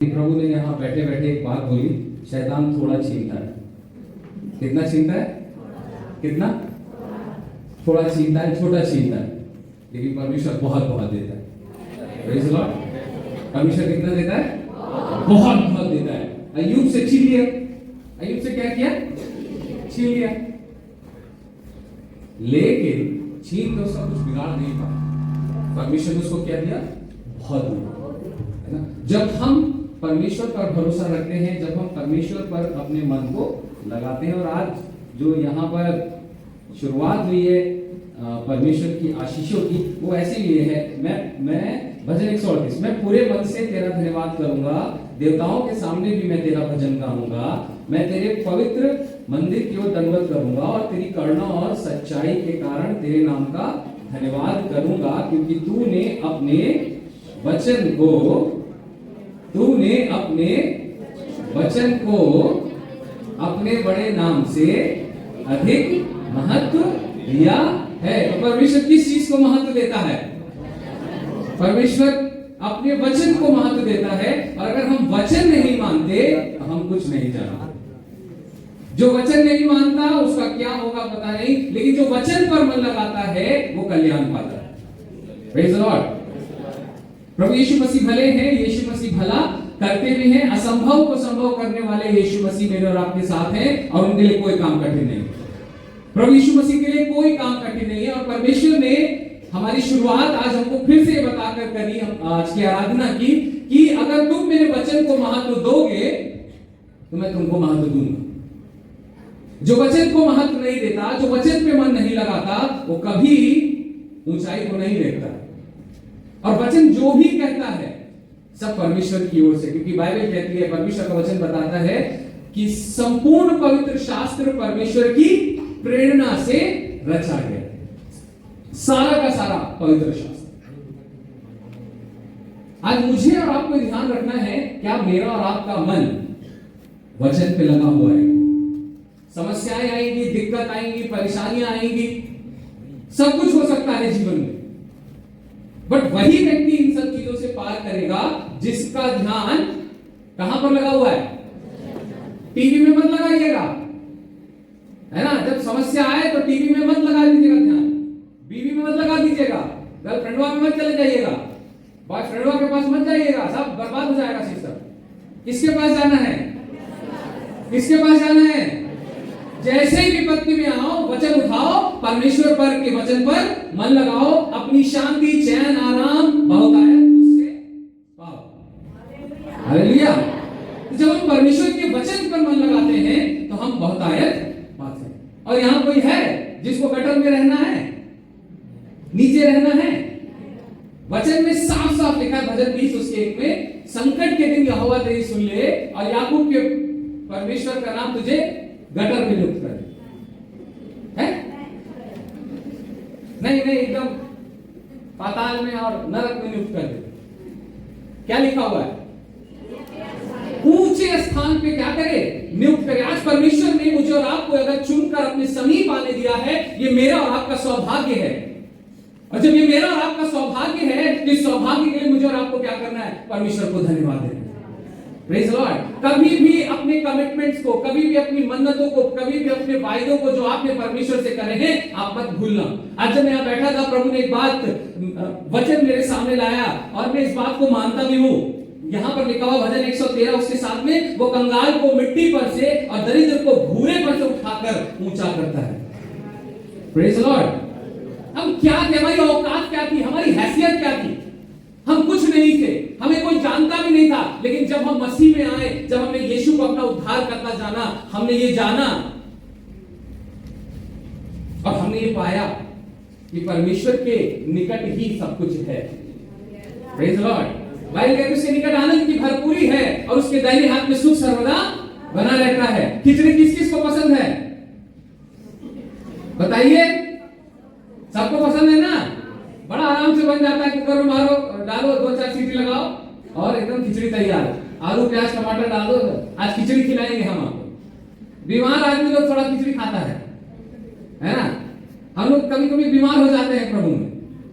प्रभु ने यहाँ बैठे बैठे एक बात बोली, शैतान थोड़ा छीनता है। कितना छीनता है? कितना? थोड़ा छीनता है, छोटा छीनता है, लेकिन परमेश्वर बहुत बहुत देता है। Praise the Lord. परमेश्वर कितना देता है? बहुत बहुत देता है। अय्यूब से छीन लिया। अय्यूब से क्या किया? छीन लिया, लेकिन छीन तो उसका कुछ बिगाड़ नहीं पाया। परमेश्वर ने उसको क्या दिया? बहुत दिया, है ना। जब हम परमेश्वर पर भरोसा रखते हैं, जब हम परमेश्वर पर अपने मन को लगाते हैं, और आज जो यहाँ पर शुरुआत हुई है परमेश्वर की आशीषों की, वो ऐसे लिए है। मैं भजन 138, मैं पूरे मन से तेरा धन्यवाद करूंगा, देवताओं के सामने भी मैं तेरा भजन गाऊंगा, मैं तेरे पवित्र मंदिर की ओर दंडवत करूंगा और तेरी करुणा और सच्चाई के कारण तेरे नाम का धन्यवाद करूंगा, क्योंकि तूने अपने वचन को अपने बड़े नाम से अधिक महत्व दिया है। तो परमेश्वर किस चीज को महत्व देता है? परमेश्वर अपने वचन को महत्व देता है। और अगर हम वचन नहीं मानते तो हम कुछ नहीं जानते। जो वचन नहीं मानता उसका क्या होगा पता नहीं, लेकिन जो वचन पर मन लगाता है वो कल्याण पाता है। Praise the lord. प्रभु यीशु मसीह भले हैं, यीशु मसीह भला करते भी हैं। असंभव को संभव करने वाले यीशु मसीह मेरे और आपके साथ हैं, और उनके लिए कोई काम कठिन नहीं। प्रभु यीशु मसीह के लिए कोई काम कठिन नहीं है। और परमेश्वर ने हमारी शुरुआत आज हमको फिर से बताकर करी, हम आज की आराधना की, कि अगर तुम मेरे वचन को महत्व दोगे तो मैं तुमको महत्व दूंगा। जो वचन को महत्व नहीं देता, जो वचन पे मन नहीं लगाता, वो कभी ऊंचाई को नहीं देखता। और वचन जो भी कहता है सब परमेश्वर की ओर से, क्योंकि बाइबल कहती है, परमेश्वर का वचन बताता है कि संपूर्ण पवित्र शास्त्र परमेश्वर की प्रेरणा से रचा गया। सारा का सारा पवित्र शास्त्र। आज मुझे और आपको ध्यान रखना है, क्या मेरा और आपका मन वचन पे लगा हुआ है? समस्याएं आएंगी, दिक्कत आएंगी, परेशानियां आएंगी, सब कुछ हो सकता है जीवन में, बट वही व्यक्ति इन सब चीजों से पार करेगा जिसका ध्यान कहां पर लगा हुआ है? टीवी में मत लगाइएगा, है ना। जब समस्या आए तो टीवी में मत लगा दीजिएगा ध्यान, बीवी में मत लगा दीजिएगा, गर्लफ्रेंडवा में मत चले जाइएगा, बॉयफ्रेंडवा के पास मत जाइएगा, सब बर्बाद हो जाएगा सिस्टम। किसके पास जाना है? किसके पास जाना है? जैसे ही विपत्ति में आओ, वचन उठाओ, परमेश्वर पर के वचन पर मन लगाओ, अपनी शांति, चैन, आराम बहुतायत उससे पाओ। हालेलुया। तो जब हम परमेश्वर के वचन पर मन लगाते हैं तो हम बहुतायत पाते हैं। और यहां कोई है जिसको गटर में रहना है, नीचे रहना है? वचन में साफ साफ लिखा है, भजन 20 उसके 1 में, संकट के दिन यहोवा तेरी सुन ले और याकूब के परमेश्वर का नाम तुझे गटर में नियुक्त कर है? नहीं, एकदम पाताल में और नरक में नियुक्त कर दे। क्या लिखा हुआ है? ऊंचे स्थान पे क्या करे? नियुक्त करे। आज परमेश्वर ने मुझे और आपको अगर चुनकर अपने समीप आने दिया है, ये मेरा और आपका सौभाग्य है। और जब ये मेरा और आपका सौभाग्य है, तो इस सौभाग्य के लिए मुझे और आपको क्या करना है? परमेश्वर को धन्यवाद देना। Praise the Lord. कभी भी अपने कमिटमेंट्स को, कभी भी अपनी मन्नतों को, कभी भी अपने वायदों को जो आपने परमेश्वर से करे हैं, आप मत भूलना। आज जब मैं यहाँ बैठा था, प्रभु ने एक बात, वचन मेरे सामने लाया और मैं इस बात को मानता भी हूँ। यहाँ पर लिखा हुआ भजन 113 उसके साथ में, वो कंगाल को मिट्टी पर से और दरिद्र को भूरे पर से उठाकर ऊंचा करता है। Praise the Lord. हम क्या थे? हमारी औकात क्या थी? हमारी हैसियत क्या थी? हम कुछ नहीं थे, हमें कोई जानता भी नहीं था। लेकिन जब हम मसीह में आए, जब हमने यीशु को अपना उद्धार करता जाना, हमने ये जाना और हमने ये पाया कि परमेश्वर के निकट ही सब कुछ है। Praise the Lord. बाइबल कहती है उसके निकट आनंद की भरपूरी है और उसके दाहिने हाथ में सुख सर्वदा बना रहता है। खिचड़ी किस किस को पसंद है? बताइए। सबको पसंद है ना? बड़ा आराम से बन जाता है, कुकर में मारो, डालो, 2-4 सीटी लगाओ और एकदम खिचड़ी तैयार। आलू, प्याज, टमाटर डाल दो। आज खिचड़ी खिलाएंगे हम आपको। बीमार आदमी लोग थोड़ा खिचड़ी खाता है ना। हम लोग कभी कभी बीमार हो जाते हैं प्रभु में,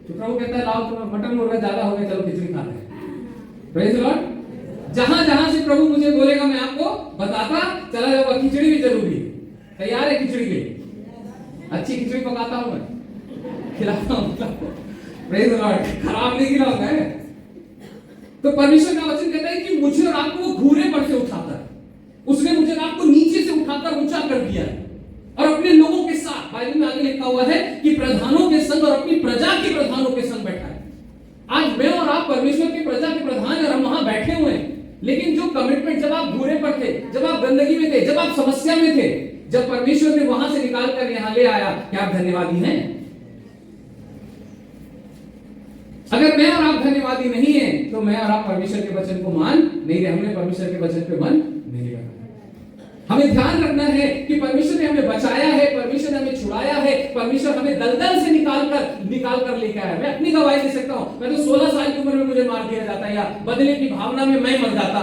तो प्रभु कहता है लाओ, तुम्हें मटन मुर्गा ज्यादा हो गया, चलो खिचड़ी खाते हैं। Praise the Lord. जहां जहां से प्रभु मुझे बोलेगा मैं आपको बताता चला जाऊंगा। खिचड़ी भी जरूरी है। तैयार है खिचड़ी के? अच्छी खिचड़ी पकाता हूं मैं, खिलाता हूं, प्रेज द लॉर्ड, खराब नहीं खिलाऊंगा। तो परमेश्वर का वचन कहता है कि मुझे और आपको वो घूरे पर से उठाता है। उसने मुझे और आपको नीचे से उठाकर ऊंचा कर दिया है और अपने लोगों के साथ, बाइबल में आगे लिखा हुआ है कि प्रधानों के संग और अपनी प्रजा के प्रधानों के संग बैठा है। आज मैं और आप परमेश्वर की प्रजा के प्रधान और हम वहां बैठे हुए हैं। लेकिन जो कमिटमेंट, जब आप घूरे पर थे, जब आप गंदगी में थे, जब आप समस्या में थे, जब परमेश्वर ने वहां से निकाल कर यहां ले आया, क्या आप धन्यवादी हैं? अगर मैं और आप धन्यवादी नहीं है तो मैं और आप परमेश्वर के वचन को मान नहीं रहे, हमने परमेश्वर के वचन पे मन नहीं रखा। हमें ध्यान रखना है कि परमेश्वर ने हमें बचाया है, परमेश्वर ने हमें छुड़ाया है, परमेश्वर हमें दलदल से निकाल कर लेकर आया। मैं अपनी गवाही दे सकता हूं, मैं तो 16 साल की उम्र में मुझे मार दिया जाता या बदले की भावना में मैं मर जाता।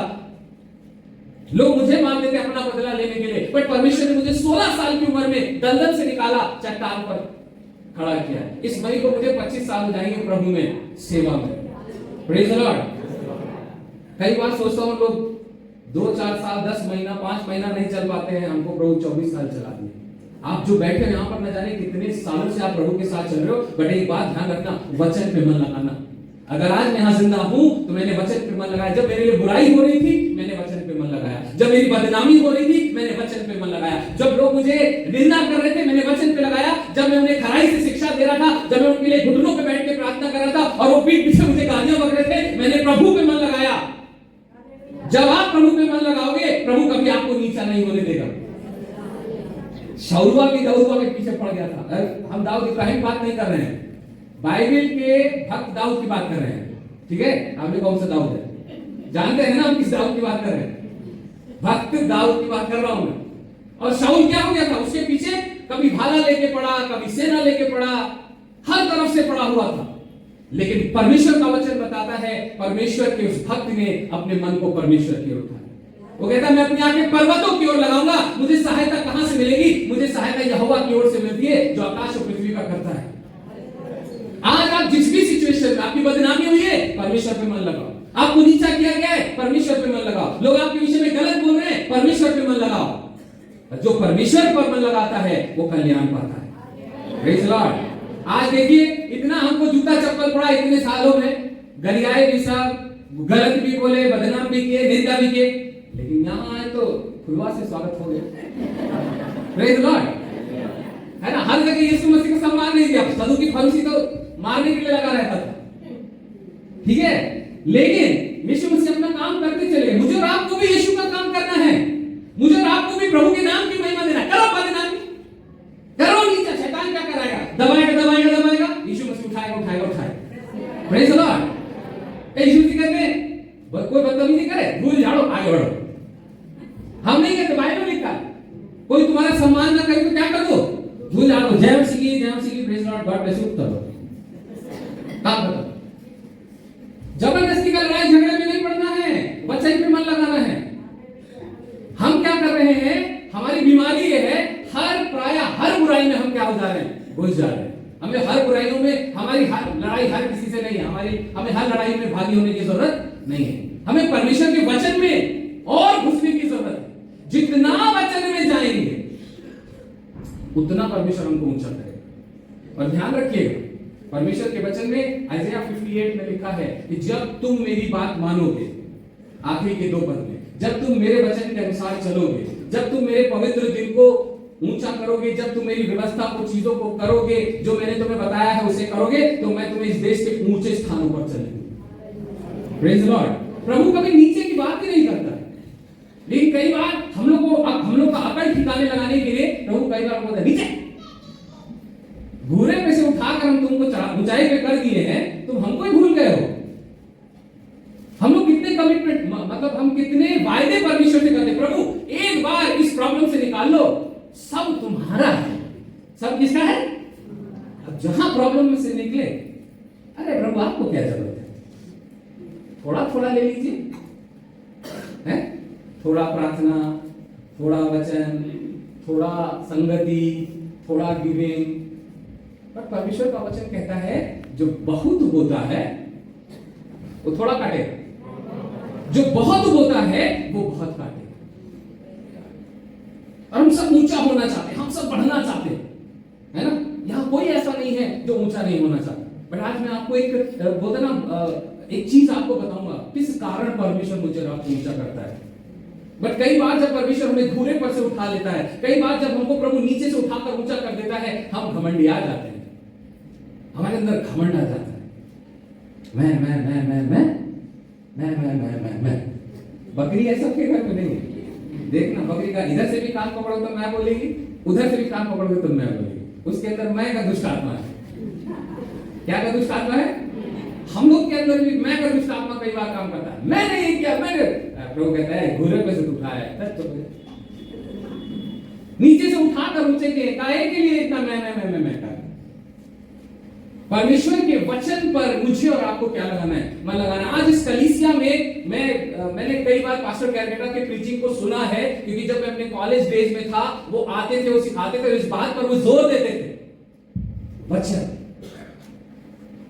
लोग मुझे मार देते अपना बदला लेने के लिए, बट परमेश्वर ने मुझे 16 साल की उम्र में दलदल से निकाला, चट्टान पर खड़ा किया। इस मई को मुझे 25 साल हो जाएंगे प्रभु में, सेवा में। Praise the Lord. कई बार सोचता हूं लोग 2, 4 साल, 10 महीना, 5 महीना नहीं चल पाते हैं, हमको प्रभु 24 साल चला दिए। आप जो बैठे यहाँ पर न जाने कितने सालों से आप प्रभु के साथ चल रहे हो, बट एक बात ध्यान रखना, वचन पे मन लगाना। अगर आज मैं यहाँ जिंदा हूं तो मैंने वचन पे मन लगाया। जब मेरे लिए बुराई हो रही थी मैंने वचन पे मन लगाया, जब मेरी बदनामी हो रही थी मैंने वचन पे मन लगाया, जब लोग मुझे निंदा कर रहे थे मैंने वचन पे लगाया, जब मैं उन्हें खराई से शिक्षा दे रहा था, जब मैं उनके लिए घुटनों पे बैठ के प्रार्थना कर रहा था और वो पीठ पीछे मुझे गालियां बक रहे थे, मैंने प्रभु पे मन लगाया। जब आप प्रभु पे मन लगाओगे, प्रभु कभी आपको नीचा नहीं होने देगा। शाऊल भी दाऊद के पीछे पड़ गया था। हम दाऊद इब्राहिम बात नहीं कर रहे हैं, बाइबल के भक्त दाऊद की बात कर रहे हैं। ठीक है, आपने कौन सा दाऊद है जानते हैं ना, हम किस दाऊद की बात कर रहे हैं? भक्त दाऊद की बात कर रहा हूं मैं। और शाऊल क्या हो गया था? उसके पीछे कभी भाला लेके पड़ा, कभी सेना लेके पड़ा, हर तरफ से पड़ा हुआ था। लेकिन परमेश्वर का वचन बताता है, परमेश्वर के उस भक्त ने अपने मन को परमेश्वर की ओर उठाया। वो कहता है मैं अपनी आंखें पर्वतों की ओर लगाऊंगा, मुझे सहायता कहां से मिलेगी? मुझे सहायता यहोवा की ओर से मिलती है जो आकाश और पृथ्वी का करता है। आज आप जिस भी सिचुएशन में, आपकी बदनामी हुई है, परमेश्वर पे मन लगाओ। आपको नीचा किया गया है, परमेश्वर पे मन लगाओ। लोग आपके विषय में गलत बोल रहे हैं, परमेश्वर पे मन लगाओ। जो परमेश्वर पर मन लगाता है वो कल्याण पाता है। Praise Lord. आज देखिए इतना हमको जूता चप्पल पड़ा इतने सालों में, गरियाए भी सब, गलत भी बोले, बदनाम भी किए, निंदा भी किए, लेकिन यहाँ आए तो खुलवा से स्वागत हो गया। प्रेज लॉर्ड, है ना। हर जगह यीशु मसीह का सम्मान नहीं दिया, सदूकी फरीसी तो मारने के लिए लगा रहता था, ठीक है, लेकिन यीशु मसीह अपना काम करते चले गए। मुझे और आपको भी यीशु का काम करना है, मुझे और आपको भी प्रभु के नाम की महिमा देना है। करो बदनामी, करो नीचा, शैतान क्या कराएगा? दबाएगा दबाएगा दबाएगा, यीशु मसीह उठाएगा उठाएगा उठाएगा। Praise the lord. Yeshu Masih कहते हैं कोई बदतमीजी करे धूल झाड़ो आगे बढ़ो। हम नहीं कहते, बाइबल लिखा है कोई तुम्हारा सम्मान ना करे तो क्या कर दो? धूल झाड़ो। जय मसीह praise lord, God bless you. जबरदस्ती का लड़ाई झगड़े में नहीं पड़ना है, वचन पे मन लगाना है। हम क्या कर रहे हैं? हमारी बीमारी ये है, हर बुराई में हम क्या हो जा रहे हैं? घुस जा रहे हैं। हमें हर बुराइयों में, हमारी लड़ाई हर किसी से नहीं है, हमें हर लड़ाई में भागी होने की जरूरत नहीं है। हमें परमेश्वर के वचन में और घुसने की जरूरत है। जितना वचन में जाएंगे उतना परमेश्वर हमको ऊंचा करेगा। और ध्यान रखिएगा, परमेश्वर के वचन में आइज़ाया 58 में लिखा है कि जब तुम मेरी बात मानोगे, आखिरी के 2 पद में, जब तुम मेरे वचन के अनुसार चलोगे, जब तुम मेरे पवित्र दिन को ऊंचा करोगे, जब तुम मेरी व्यवस्था को, चीजों को करोगे, जो मैंने तुम्हें बताया है उसे करोगे, तो मैं तुम्हें इस देश के ऊंचे स्थानों पर चलेंगे। Praise Lord. प्रभु कभी नीचे की बात ही नहीं करता, लेकिन कई बार हम लोग का अकड़ ठिकाने लगाने के लिए प्रभु कई बार बोलता है नीचे, घूरे पे से उठाकर हम तुमको ऊंचाई पे कर दिए हैं, तुम हमको ही भूल गए हो। हम लोग कितने कमिटमेंट, मतलब हम कितने वायदे परमेश्वर से करते, प्रभु एक बार इस प्रॉब्लम से निकाल लो, सब तुम्हारा है। सब किसका है? अब जहां प्रॉब्लम में से निकले, अरे प्रभु आपको क्या जरूरत है? थोड़ा थोड़ा ले लीजिए, है? थोड़ा प्रार्थना, थोड़ा वचन, थोड़ा संगति, थोड़ा गिविंग। पर परमेश्वर का वचन कहता है जो बहुत बोता है वो थोड़ा काटेगा, जो बहुत बोता है वो बहुत काटेगा। और हम सब ऊंचा होना चाहते हैं, हम सब बढ़ना चाहते हैं, है ना। यहाँ कोई ऐसा नहीं है जो ऊंचा नहीं होना चाहता। बट आज मैं आपको एक बोलते ना एक चीज आपको बताऊंगा किस कारण परमेश्वर मुझे आपको ऊंचा करता है। बट कई बार जब परमेश्वर हमें घूरे पर से उठा लेता है, कई बार जब हमको प्रभु नीचे से उठाकर ऊंचा कर देता है, हम घमंडिया जाते हैं, हमारे अंदर घमंड आ जाता है। मैं बकरी ऐसा के घर में नहीं है। देखना बकरी का इधर से भी कान पकड़ो तो मैं बोलेगी, उधर से भी कान पकड़ोगे तो मैं बोलेगी। उसके अंदर मैं का दुष्ट आत्मा है। क्या का दुष्ट आत्मा है? हम लोग के अंदर भी मैं का दुष्ट आत्मा कई बार काम करता है। मैंने ये किया, मैंने प्रभु कहता है घूरे पे से उठाया है, नीचे से उठाकर ऊंचे के काहे के लिए इतना मैं कर। परमेश्वर के वचन पर मुझे और आपको क्या लगाना है? मन लगाना। आज इस कलीसिया में मैंने कई बार पास्टर कैलकाटा के प्रीचिंग को सुना है, क्योंकि जब मैं अपने कॉलेज डेज में था वो आते थे, वो सिखाते थे, इस बात पर वो जोर देते थे, वचन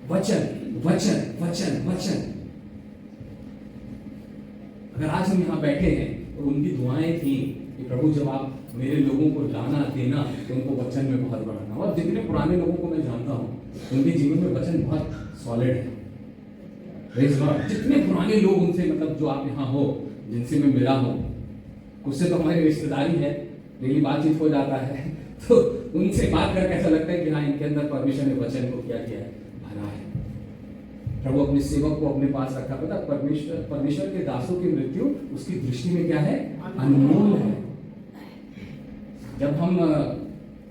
वचन वचन वचन वचन। अगर आज हम यहाँ बैठे हैं तो उनकी दुआएं थी कि प्रभु जब आप मेरे लोगों को लाना देना तो उनको वचन में बहुत बढ़ाना। और जितने पुराने लोगों को मैं जानता हूँ उनके जीवन में वचन बहुत सॉलिड है। जितने पुराने लोग उनसे मतलब जो आप यहाँ हो, जिनसे मैं मिला हूँ, उससे तो हमारी रिश्तेदारी है, डेली बातचीत हो जाता है, तो उनसे बात करके ऐसा लगता है कि हाँ इनके अंदर परमेश्वर ने वचन को क्या किया है, भरा है। प्रभु अपने सेवक को अपने पास रखा। पता परमेश्वर के दासों की मृत्यु उसकी दृष्टि में क्या है? अनमोल है। जब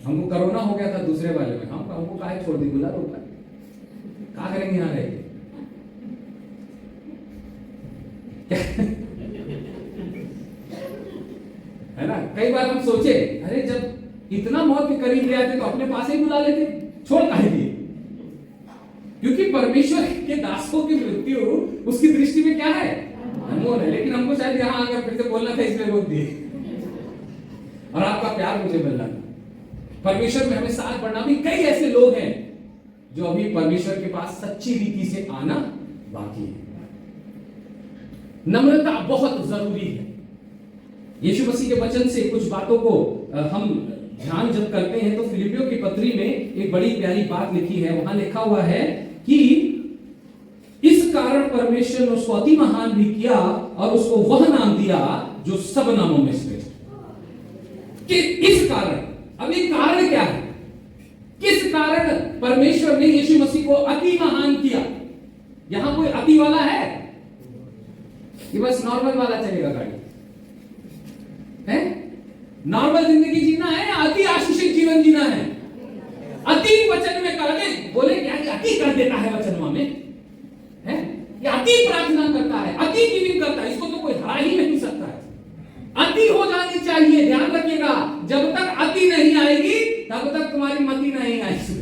हमको कोरोना हो गया था दूसरे वाले में, हमको काहे छोड़ दी, बुला लो क्या करेंगे यहाँ रह है ना। कई बार हम सोचे अरे जब इतना मौत के करीब ले आते तो अपने पास ही बुला लेते, छोड़ काहे दिए। क्योंकि परमेश्वर के दासों की मृत्यु उसकी दृष्टि में क्या है? अनमोल है। लेकिन हमको शायद यहाँ आकर फिर से बोलना था, इसलिए रोक दिए। और आपका प्यार मुझे मिलना था। परमेश्वर में हमें साथ बढ़ना। भी कई ऐसे लोग हैं जो अभी परमेश्वर के पास सच्ची रीति से आना बाकी है। नम्रता बहुत जरूरी है। यीशु मसीह के वचन से कुछ बातों को हम ध्यान जब करते हैं तो फिलिपियों की पत्री में एक बड़ी प्यारी बात लिखी है। वहां लिखा हुआ है कि इस कारण परमेश्वर ने उसको अति महान भी किया और उसको वह नाम दिया जो सब नामों में श्रेष्ठ। कि इस कारण, अब ये कारण क्या है? किस कारण परमेश्वर ने यीशु मसीह को अति महान किया? यहां कोई अति वाला है कि बस नॉर्मल वाला चलेगा गाड़ी है? नॉर्मल जिंदगी जीना है या अति आशीषित जीवन जीना है? अति वचन में कर दे, बोले क्या अति कर देता है वचन में है? या अति प्रार्थना करता है, अति गिविंग करता है, इसको तो कोई हरा ही नहीं सकता है। अति हो जानी चाहिए। ध्यान रखिएगा, जब तक अति नहीं आएगी तब तक तुम्हारी मति नहीं आएगी।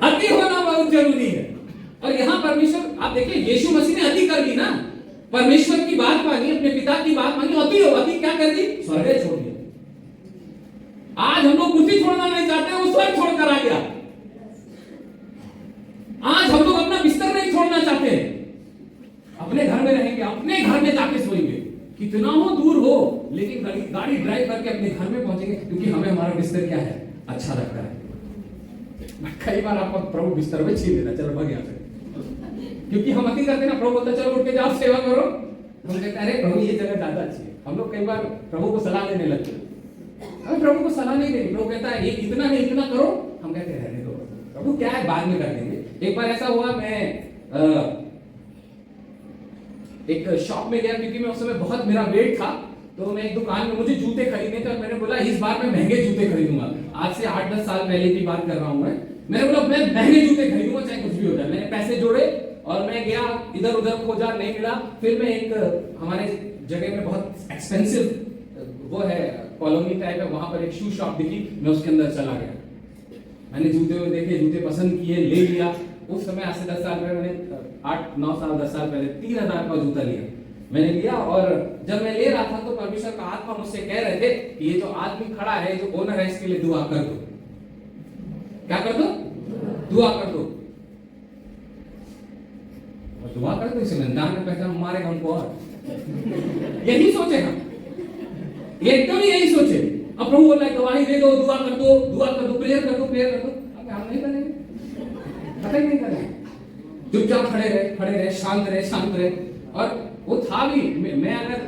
अति होना बहुत जरूरी है। और यहां परमेश्वर, आप देखिए यीशु मसीह ने अति कर दी ना, परमेश्वर की बात मानी, अपने पिता की बात मानी, अति हो, अति क्या कर दी? स्वर्ग छोड़ दिया। आज हम लोग कुर्सी छोड़ना नहीं चाहते, वो स्वर्ग छोड़कर आ गया। आज हम लोग अपना बिस्तर नहीं छोड़ना चाहते, अपने घर में रहेंगे, अपने घर में जाके सोएंगे, कितना हो दूर हो, लेकिन गाड़ी ड्राइव करके अपने घर में पहुंचेंगे, क्योंकि हमें हमारा बिस्तर क्या है? अच्छा लगता है। कई बार आपको प्रभु बिस्तर में छीन लेना, चलो भाग यहाँ से, क्योंकि हम अति करते ना। प्रभु बोलता चलो उठ के जाओ सेवा करो, हम कहते अरे प्रभु ये जगह ज्यादा अच्छी है। हम लोग कई बार प्रभु को सलाह देने लगते हैं, हमें प्रभु को सलाह नहीं देनी। प्रभु कहता है ये इतना नहीं इतना करो, हम कहते हैं रहने दो प्रभु, क्या है बाद में कर देंगे। एक बार ऐसा हुआ, मैं एक शॉप में गया, क्योंकि मैं उस समय बहुत मेरा वेट था, तो मैं एक दुकान में, मुझे जूते खरीदने थे, और मैंने बोला इस बार मैं महंगे जूते खरीदूंगा। आज से 8-10 साल पहले की बात कर रहा हूं मैंने बोला मैं महंगे जूते खरीदूंगा चाहे कुछ भी हो जाए। मैंने पैसे जोड़े और मैं गया, इधर उधर खोजा, नहीं मिला। फिर मैं एक हमारे जगह में बहुत एक्सपेंसिव वो है कॉलोनी टाइप है, वहां पर एक शू शॉप दिखी, मैं उसके अंदर चला गया। मैंने जूते देखे, जूते पसंद किए, ले लिया। उस समय आज से 10 साल पहले, मैंने 8-9 साल 10 साल पहले 3000 का जूता लिया, मैंने लिया। और जब मैं ले रहा था तो परमेश्वर का आत्मा मुझसे कह रहे थे कि ये जो आदमी खड़ा है, जो ओनर है, इसके लिए दुआ कर दो। क्या कर दो? दुआ कर दो। दुआ कर दो इसे, दान में पहचान मारेगा हमको और यही सोचे हम, एकदम यही सोचे। अब प्रभु बोला गवाही दे दो, दुआ कर दो, प्रेयर कर दो। अब हम नहीं करेंगे, पता ही नहीं करेंगे, चुपचाप खड़े रहे, शांत रहे। और वो था भी, मैं अगर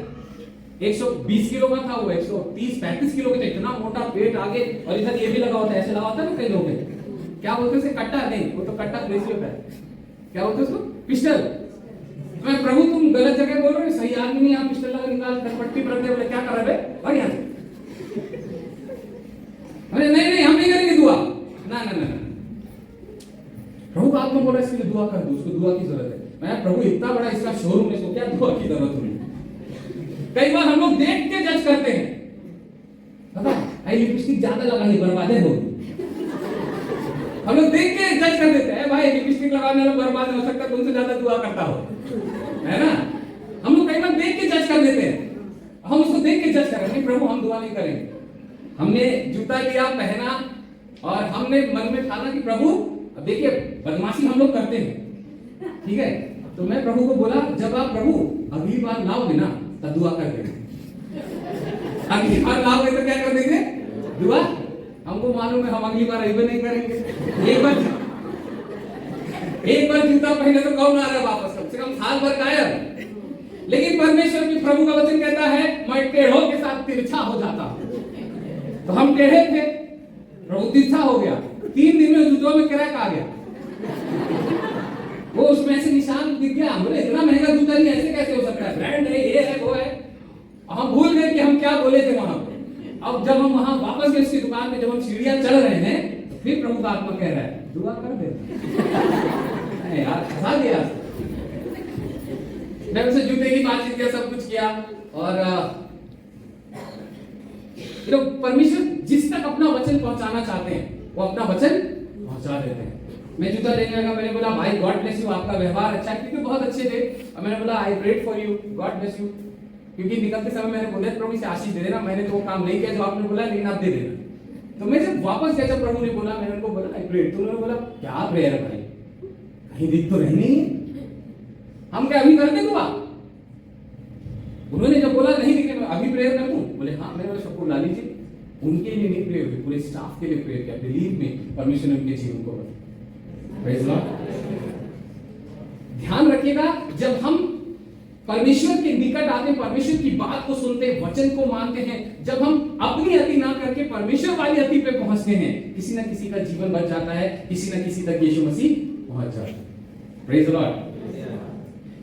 120 किलो का था, वो 130-35 किलो के थे, इतना मोटा पेट आगे, और इधर ये भी लगा होता है, ऐसे लगा होता है ना कई लोग, क्या बोलते हैं कट्टा, नहीं वो तो कट्टा ब्रेसलेट है, क्या बोलते हैं उसको, पिस्टल। मैं प्रभु तुम गलत जगह बोल रहे हो, सही आदमी नहीं, आप पिस्टल लगा निकाल कर पट्टी पर रख दे, बोले क्या कर रहे हैं और यहाँ अरे नहीं हम नहीं करेंगे दुआ, ना प्रभु का आत्मा बोला इसके लिए दुआ कर दो, उसको दुआ की जरूरत है। मैं प्रभु इतना बड़ा इसका शोरूम है, इसको क्या दुआ की जरूरत है? कई बार हम लोग देख के जज करते हैं, पता है लिपस्टिक ज्यादा लगानी बर्बादे होगी, हम लोग देख के जज कर देते हैं, भाई लिपस्टिक लगाने वाला बर्बाद हो सकता है, तुमसे ज्यादा दुआ करता हो, है ना? हम लोग कई बार देख के जज कर देते हैं, हम उसको देख के जज कर रहे हैं, प्रभु हम दुआ नहीं करेंगे। हमने जूता लिया पहना और हमने मन में ठाना कि प्रभु, अब देखिए बदमाशी हम लोग करते हैं, ठीक है? तो मैं प्रभु को बोला, जब आप प्रभु अगली बार लाओगे ना तो दुआ कर देंगे। अगली बार लाओगे तो क्या कर देंगे? दुआ। हमको मालूम है हम अगली बार ऐसा नहीं करेंगे। एक बार जूता पहने तो कौन आ रहा है वापस, कम से कम साल भर गायब। लेकिन परमेश्वर की प्रभु का वचन कहता है, मैं टेढ़ों के साथ तिरछा हो जाता हूं। तो हम टेढ़े थे, प्रभु तिरछा हो गया, 3 दिन में जूतों में क्रैक आ गया, वो उसमें से निशान दिख गया। बोले इतना महंगा जूता नहीं, ऐसे कैसे हो सकता है, ब्रांड है, ये है वो है। हम भूल गए कि हम क्या बोले थे वहां पर। अब जब हम वहां वापस गए उसकी दुकान में, जब हम सीढ़ियां चढ़ रहे हैं, तो फिर प्रभु का आत्मा कह रहा है दुआ कर दे। यार फंसा दिया। मैं उनसे जूते की बातचीत किया, सब कुछ किया, और परमेश्वर जिस तक अपना वचन पहुंचाना चाहते हैं वो अपना वचन पहुंचा देते हैं। मैं जूता लेने लगा, मैंने बोला भाई गॉड ब्लेस यू, आपका व्यवहार अच्छा है, क्योंकि बहुत अच्छे थे। और मैंने बोला I prayed for you, God bless you, क्योंकि निकलते समय मैंने बोला प्रभु से आशीष दे देना, मैंने तो वो काम नहीं किया जो आपने बोला, लेकिन आप दे देना। तो मैं जब वापस गया, जब प्रभु ने बोला, मैंने उनको बोला आई प्रेड, तो उन्होंने बोला क्या प्रेयर है भाई, कहीं दिख तो रही नहीं, हम क्या अभी कर दे दुआ? उन्होंने जब बोला नहीं दिखे, मैं अभी प्रेयर कर दूं? बोले हाँ। मैंने बोला सबको ला लीजिए, उनके लिए नहीं प्रेयर हुई, पूरे स्टाफ के लिए प्रेयर किया। बिलीव में परमेश्वर ने उनके जीवन को प्रेज़ लॉर्ड। ध्यान रखिएगा, जब हम परमेश्वर के निकट आते हैं, परमेश्वर की बात को सुनते हैं, वचन को मानते हैं, जब हम अपनी अति ना करके परमेश्वर वाली अति पे पहुंचते हैं, किसी ना किसी का जीवन बच जाता है, किसी ना किसी तक यीशु मसीह पहुंच जाता है। Praise Lord.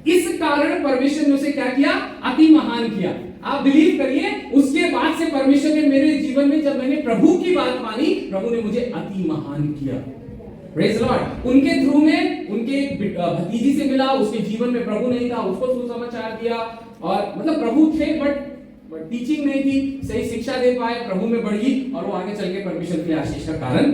इस कारण परमेश्वर ने उसे क्या किया? अति महान किया। आप बिलीव करिए, उसके बाद से परमेश्वर ने मेरे जीवन में, जब मैंने प्रभु की बात मानी, प्रभु ने मुझे अति महान किया। Praise Lord. उनके थ्रू में उनके भतीजी से मिला, उसके जीवन में प्रभु नहीं था, उसको सुसमाचार दिया, और मतलब प्रभु थे बट टीचिंग नहीं थी, सही शिक्षा दे पाए, प्रभु में बढ़ी, और वो आगे चल के परमेश्वर की आशीष का कारण।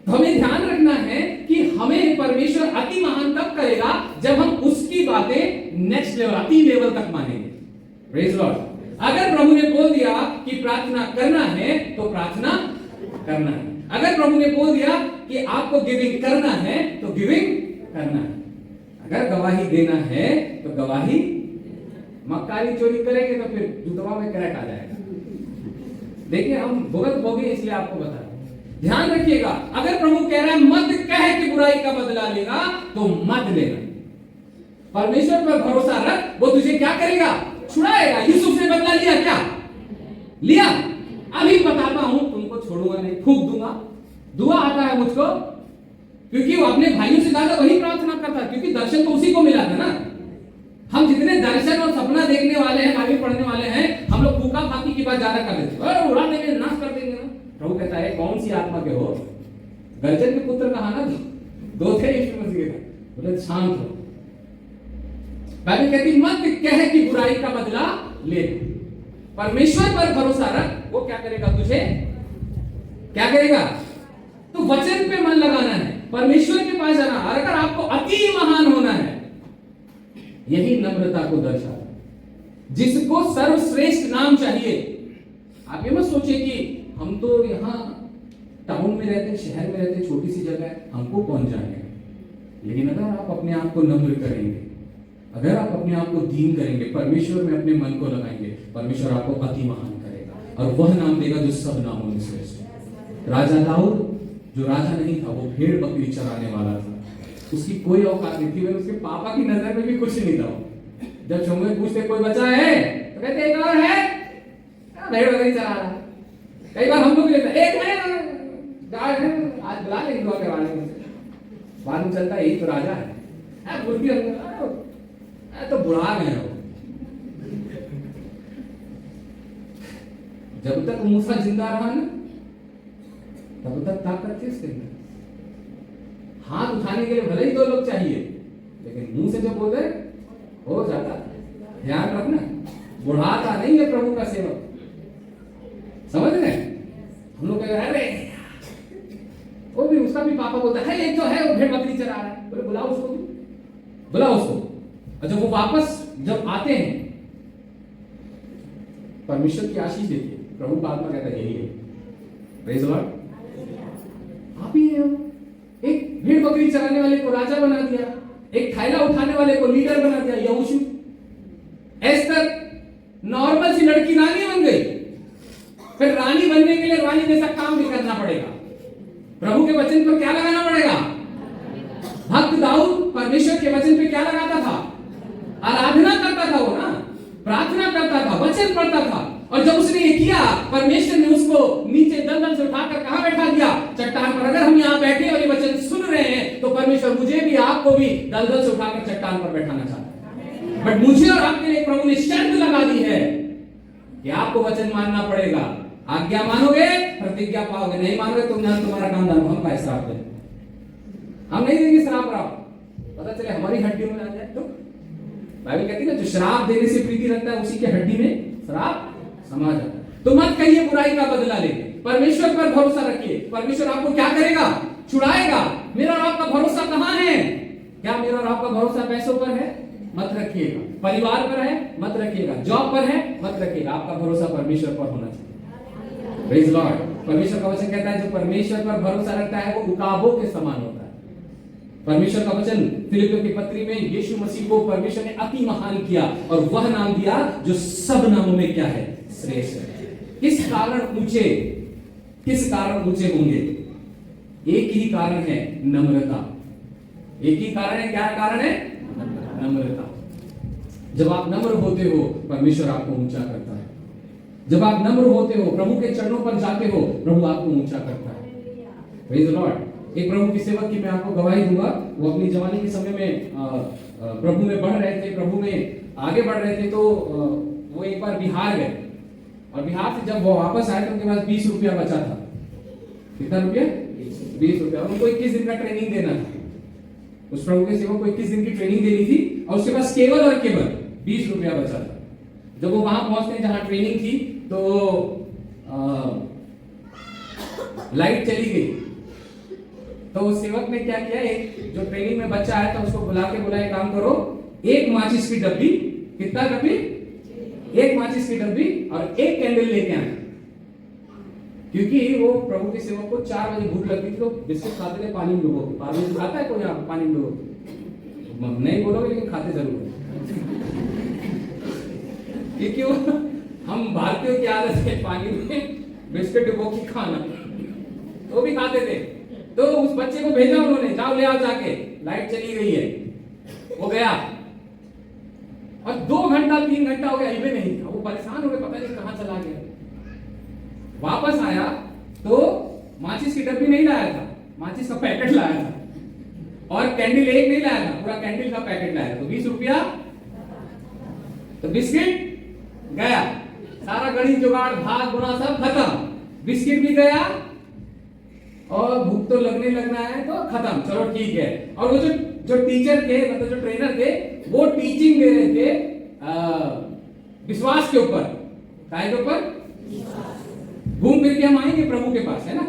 तो हमें ध्यान रखना है कि हमें परमेश्वर अति महान तब करेगा जब हम उसकी बातें नेक्स्ट लेवल, अति लेवल तक मानेंगे। Praise Lord. अगर प्रभु ने बोल दिया कि प्रार्थना करना है तो प्रार्थना करना है, अगर प्रभु ने बोल दिया कि आपको गिविंग करना है तो गिविंग करना है, अगर गवाही देना है तो गवाही, मक्कारी चोरी करेंगे तो फिर जूतवा में क्रैक आ जाएगा। देखिए हम भुगत भोगे, इसलिए आपको बता, ध्यान रखिएगा, अगर प्रभु कह रहा है मत कह कि बुराई का बदला लेगा तो मत लेना। परमेश्वर पर भरोसा रख, वो तुझे क्या करेगा? छुड़ाएगा। यूसुफ ने बदला लिया क्या? लिया। अभी बताता हूं, तुमको छोड़ूंगा नहीं, फूंक दूंगा। दुआ आता है मुझको, क्योंकि वो अपने भाइयों से ज्यादा वही प्रार्थना करता, क्योंकि दर्शन तो उसी को मिला था ना। हम जितने दर्शन और सपना देखने वाले हैं, आगे पढ़ने वाले हैं, हम लोग फूका फाकी की बात ज्यादा कर देते हैं, उड़ा देंगे, नाश कर देंगे ना। प्रभु कहता है कौन सी आत्मा के हो? गर्जन के पुत्र कहा ना, दो थे यीशु मसीह के, बोले शांत हो। बाइबल कहती मत कह कि बुराई का बदला ले। परमेश्वर पर भरोसा रख, वो क्या करेगा? तुझे क्या करेगा? तो वचन पे मन लगाना है, परमेश्वर के पास जाना। अगर आपको अति महान होना है, यही नम्रता को दर्शाता है, जिसको सर्वश्रेष्ठ नाम चाहिए। आप ये मत सोचिए कि हम तो यहाँ टाउन में रहते, शहर में रहते, छोटी सी जगह है, हमको कौन जाने। लेकिन अगर आप अपने आप को नम्र करेंगे, अगर आप अपने आप को दीन करेंगे, परमेश्वर में अपने मन को लगाएंगे, परमेश्वर आपको अति महान करेगा और वह नाम देगा जो सब नामों में श्रेष्ठ है। राजा दाऊद जो राजा नहीं था, वो भेड़ बकरी चराने वाला था, उसकी कोई औकात नहीं थी, उसके पापा की नजर में भी कुछ नहीं था। जब शमूएल पूछते कोई बचा है तो कहते एक और है, भेड़ बकरी चरा रहा है। कई बार हम लोग लेते एक है गार्ड है, आज बुला लेंगे दुआ करवाने में, बाद में चलता यही तो राजा है, तो बुढ़ा गए हो। जब तक मूसा जिंदा रहा ना, तब तक ताकत थी उसके अंदर। हाथ उठाने के लिए भले ही 2 लोग चाहिए, लेकिन मुंह से जब बोलते हो जाता। ध्यान रखना, बुढ़ाता नहीं है प्रभु का सेवक, समझ रहे? हम लोग कह रहे हैं वो भी, उसका भी पापा बोलता है एक तो है वो भेड़ बकरी चरा रहा है, बोले बुलाओ उसको भी, बुलाओ उसको। और जब वो वापस जब आते हैं, परमेश्वर की आशीष देखिए, प्रभु का आत्मा कहता है यही है, प्रेज द लॉर्ड, आप ही हैं। एक भेड़ बकरी चराने वाले को राजा बना दिया, एक थैला उठाने वाले को लीडर बना दिया, यहोशू। एस्तर नॉर्मल सी लड़की रानी बन गई, फिर रानी बनने के लिए रानी जैसा काम भी करना पड़ेगा, प्रभु के वचन पर क्या लगाना पड़ेगा। भक्त दाऊद परमेश्वर के वचन पे क्या लगाता था, आराधना करता था, वो ना प्रार्थना करता था, वचन पढ़ता था। और जब उसने ये किया, परमेश्वर ने उसको नीचे दलदल से उठाकर कहां बैठा दिया, चट्टान पर। अगर हम यहाँ बैठे और ये वचन सुन रहे हैं, तो परमेश्वर मुझे भी आपको भी दलदल से उठाकर चट्टान पर बैठाना चाहता है। बट मुझे और आपके लिए प्रभु ने शर्त लगा दी है कि आपको वचन मानना पड़ेगा। आज्ञा मानोगे प्रतिज्ञा पाओगे, नहीं मानोगे तो तुम्हारा काम दान, हम का श्राप दें, हम नहीं देंगे श्राप। पता चले हमारी हड्डियों में आ जाए तो बाइबल कहती है ना, जो श्राप देने से प्रीति रखता है उसी के हड्डी में श्राप समा जाता है। तो मत कहिए बुराई का बदला ले, परमेश्वर पर भरोसा रखिए, परमेश्वर आपको क्या करेगा, छुड़ाएगा। मेरा और आपका भरोसा कहां है? क्या मेरा और आपका भरोसा पैसों पर है? मत रखिएगा। परिवार पर है? मत रखिएगा। जॉब पर है? मत रखिएगा। आपका भरोसा परमेश्वर पर होना चाहिए। Praise Lord. परमेश्वर का वचन कहता है जो परमेश्वर पर भरोसा रखता है वो उकाबों के समान होता है। परमेश्वर का वचन फिलिपियों की पत्री में यीशु मसीह को परमेश्वर ने अति महान किया और वह नाम दिया जो सब नामों में क्या है, श्रेष्ठ है। किस कारण ऊंचे होंगे? एक ही कारण है, नम्रता। एक ही कारण है, क्या कारण है? नम्रता। जब आप नम्र होते हो, परमेश्वर आपको ऊंचा करता है। जब आप नम्र होते हो, प्रभु के चरणों पर जाते हो, प्रभु आपको ऊंचा करता है। Praise the Lord. एक प्रभु की सेवक की मैं आपको गवाही दूंगा। वो अपनी जवानी के समय में प्रभु में बढ़ रहे थे, प्रभु में आगे बढ़ रहे थे। तो वो एक बार बिहार गए और बिहार से जब वो वापस आए तो उनके पास 20 रुपया बचा था। कितना रुपया? 20 रुपया। और उनको 21 दिन का ट्रेनिंग देना था। उस प्रभु के सेवक को 21 दिन की ट्रेनिंग देनी थी और उसके पास केवल और केवल 20 रुपया बचा था। जब वो वहां पहुंचते हैं जहां ट्रेनिंग थी तो लाइट चली गई। तो उस सेवक ने क्या किया, एक जो ट्रेनिंग में बच्चा है तो उसको बुला के काम करो, एक माचिस की डब्बी, कितना डब्बी? एक माचिस की डब्बी और एक कैंडल लेके आए। क्योंकि वो proभु के सेवक को 4 बजे भूख लगती थी तो बिस्किट खाते थे पानी में डुबो के। पानी में खाता है कोई यहाँ पानी में डुबो के? नहीं बोलोगे लेकिन खाते जरूर है। क्योंकि वो हम भारतीयों की आदत है पानी में बिस्किट डुबो के खाना, तो भी खाते थे। तो उस बच्चे को भेजा उन्होंने, जाओ ले आओ जाके, लाइट चली गई है। वो गया और 2 घंटा 3 घंटा हो गया, हाईवे नहीं था। वो परेशान हो गए, पता नहीं कहां चला गया। वापस आया तो माचिस की डब्बी नहीं लाया था, माचिस का पैकेट लाया था और कैंडल एक नहीं लाया था, पूरा कैंडल का पैकेट लाया था। तो 20 रुपया, तो बिस्किट गया, सारा गणित जुगाड़ भाग गुणा सब खत्म। बिस्किट भी गया और भूख तो लगना है तो खत्म, चलो ठीक है। और वो जो टीचर थे, मतलब जो ट्रेनर थे, वो टीचिंग दे रहे थे विश्वास के ऊपर, काय के ऊपर? घूम फिर के हम आएंगे प्रभु के पास, है ना।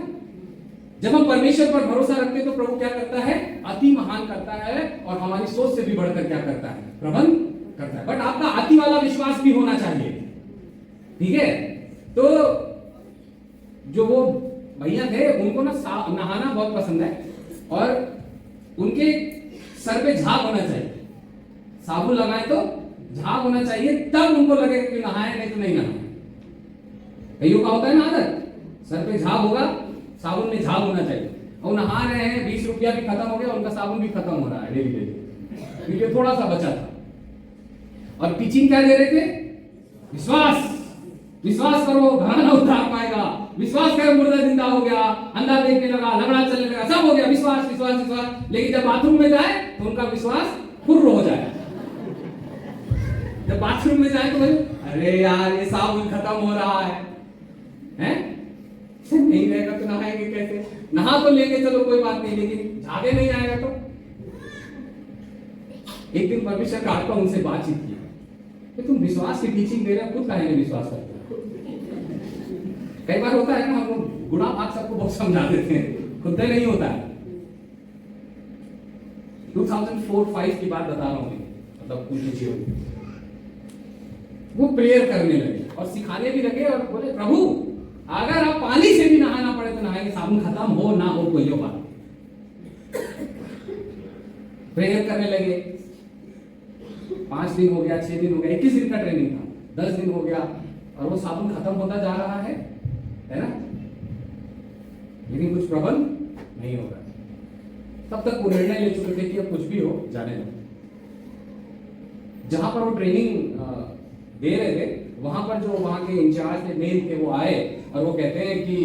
जब हम परमेश्वर पर भरोसा रखते तो प्रभु क्या करता है, अति महान करता है और हमारी सोच से भी बढ़कर क्या करता है, प्रबंध करता है। बट आपका अति वाला विश्वास भी होना चाहिए, ठीक है। तो जो वो भैया थे उनको ना नहाना बहुत पसंद है और उनके सर पे झाग होना चाहिए, साबुन लगाए तो झाग होना चाहिए, तब उनको लगे कि नहाए, नहीं तो नहीं नहाए। कईयों का होता है ना आदत, सर पे झाग होगा, साबुन में झाग होना चाहिए, और नहा रहे हैं, 20 रुपया भी खत्म हो गया, उनका साबुन भी खत्म हो रहा है डेली डेली, क्योंकि थोड़ा सा बचा था। और टीचिंग क्या दे रहे थे? विश्वास, विश्वास करो घराना उद्धार पाएगा, विश्वास करो मुर्दा जिंदा हो गया, अंधा देखने लगा, लंगड़ा चलने लगा, सब हो गया, विश्वास विश्वास विश्वास। लेकिन जब बाथरूम में जाए तो उनका विश्वास फुर्र हो जाए। जब बाथरूम में जाए तो भाई अरे यार ये साबुन खत्म हो रहा है, हैं? नहीं रहेगा तो नहाएंगे कैसे? नहा तो लेंगे चलो कोई बात नहीं, लेकिन झागे नहीं आएगा तो। एक दिन परमेश्वर का आत्मा उनसे बातचीत किया कि तुम विश्वास की टीचिंग दे रहे हो, खुद काहे नहीं विश्वास करते? कई बार होता है ना, हम लोग गुणा भाग सबको बहुत समझा देते हैं, खुद नहीं होता है। 2004-5 की बात बता रहा हूं, मतलब उनके जीवन में वो प्रेयर करने लगे और सिखाने भी लगे और बोले प्रभु अगर आप पानी से भी नहाना पड़े तो नहाएंगे, साबुन खत्म हो ना हो कोई बात। प्रेयर करने लगे, 5 दिन हो गया, 6 दिन हो गया, 21 दिन का ट्रेनिंग था, 10 दिन हो गया, और वो साबुन खत्म होता जा रहा है ना, लेकिन कुछ प्रबंध नहीं हो रहा। तब तक वो निर्णय ले चुके थे कि अब कुछ भी हो जाने दो। जहां पर वो ट्रेनिंग दे रहे थे, वहां पर जो वहां के इंचार्ज थे, मेन थे, वो आए और वो कहते हैं कि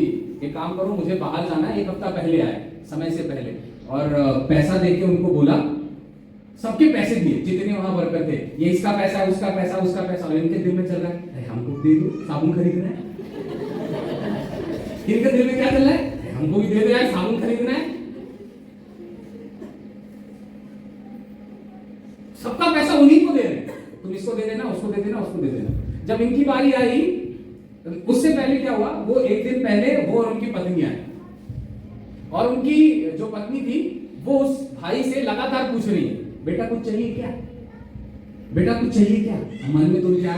एक काम करो, मुझे बाहर जाना है। 1 हफ्ता पहले आए, समय से पहले, और पैसा देके उनको बोला, सबके पैसे दिए जितने वहां वर्कर थे, ये इसका पैसा, उसका पैसा, उसका पैसा। और इनके दिल में चल रहा है अरे हमको दे दो, साबुन खरीदना है। इनके दिल में क्या चल रहा है? हमको भी दे दो यार, साबुन खरीदना है। सबका पैसा उन्हीं को दे रहे हैं, तुम इसको दे देना, उसको दे देना, उसको दे देना। जब इनकी बारी आई, उससे पहले क्या हुआ, वो 1 दिन पहले वो और उनकी पत्नी आई, और उनकी जो पत्नी थी वो उस भाई से लगातार पूछ रही है, बेटा कुछ चाहिए क्या, बेटा कुछ चाहिए क्या? मन में तो क्या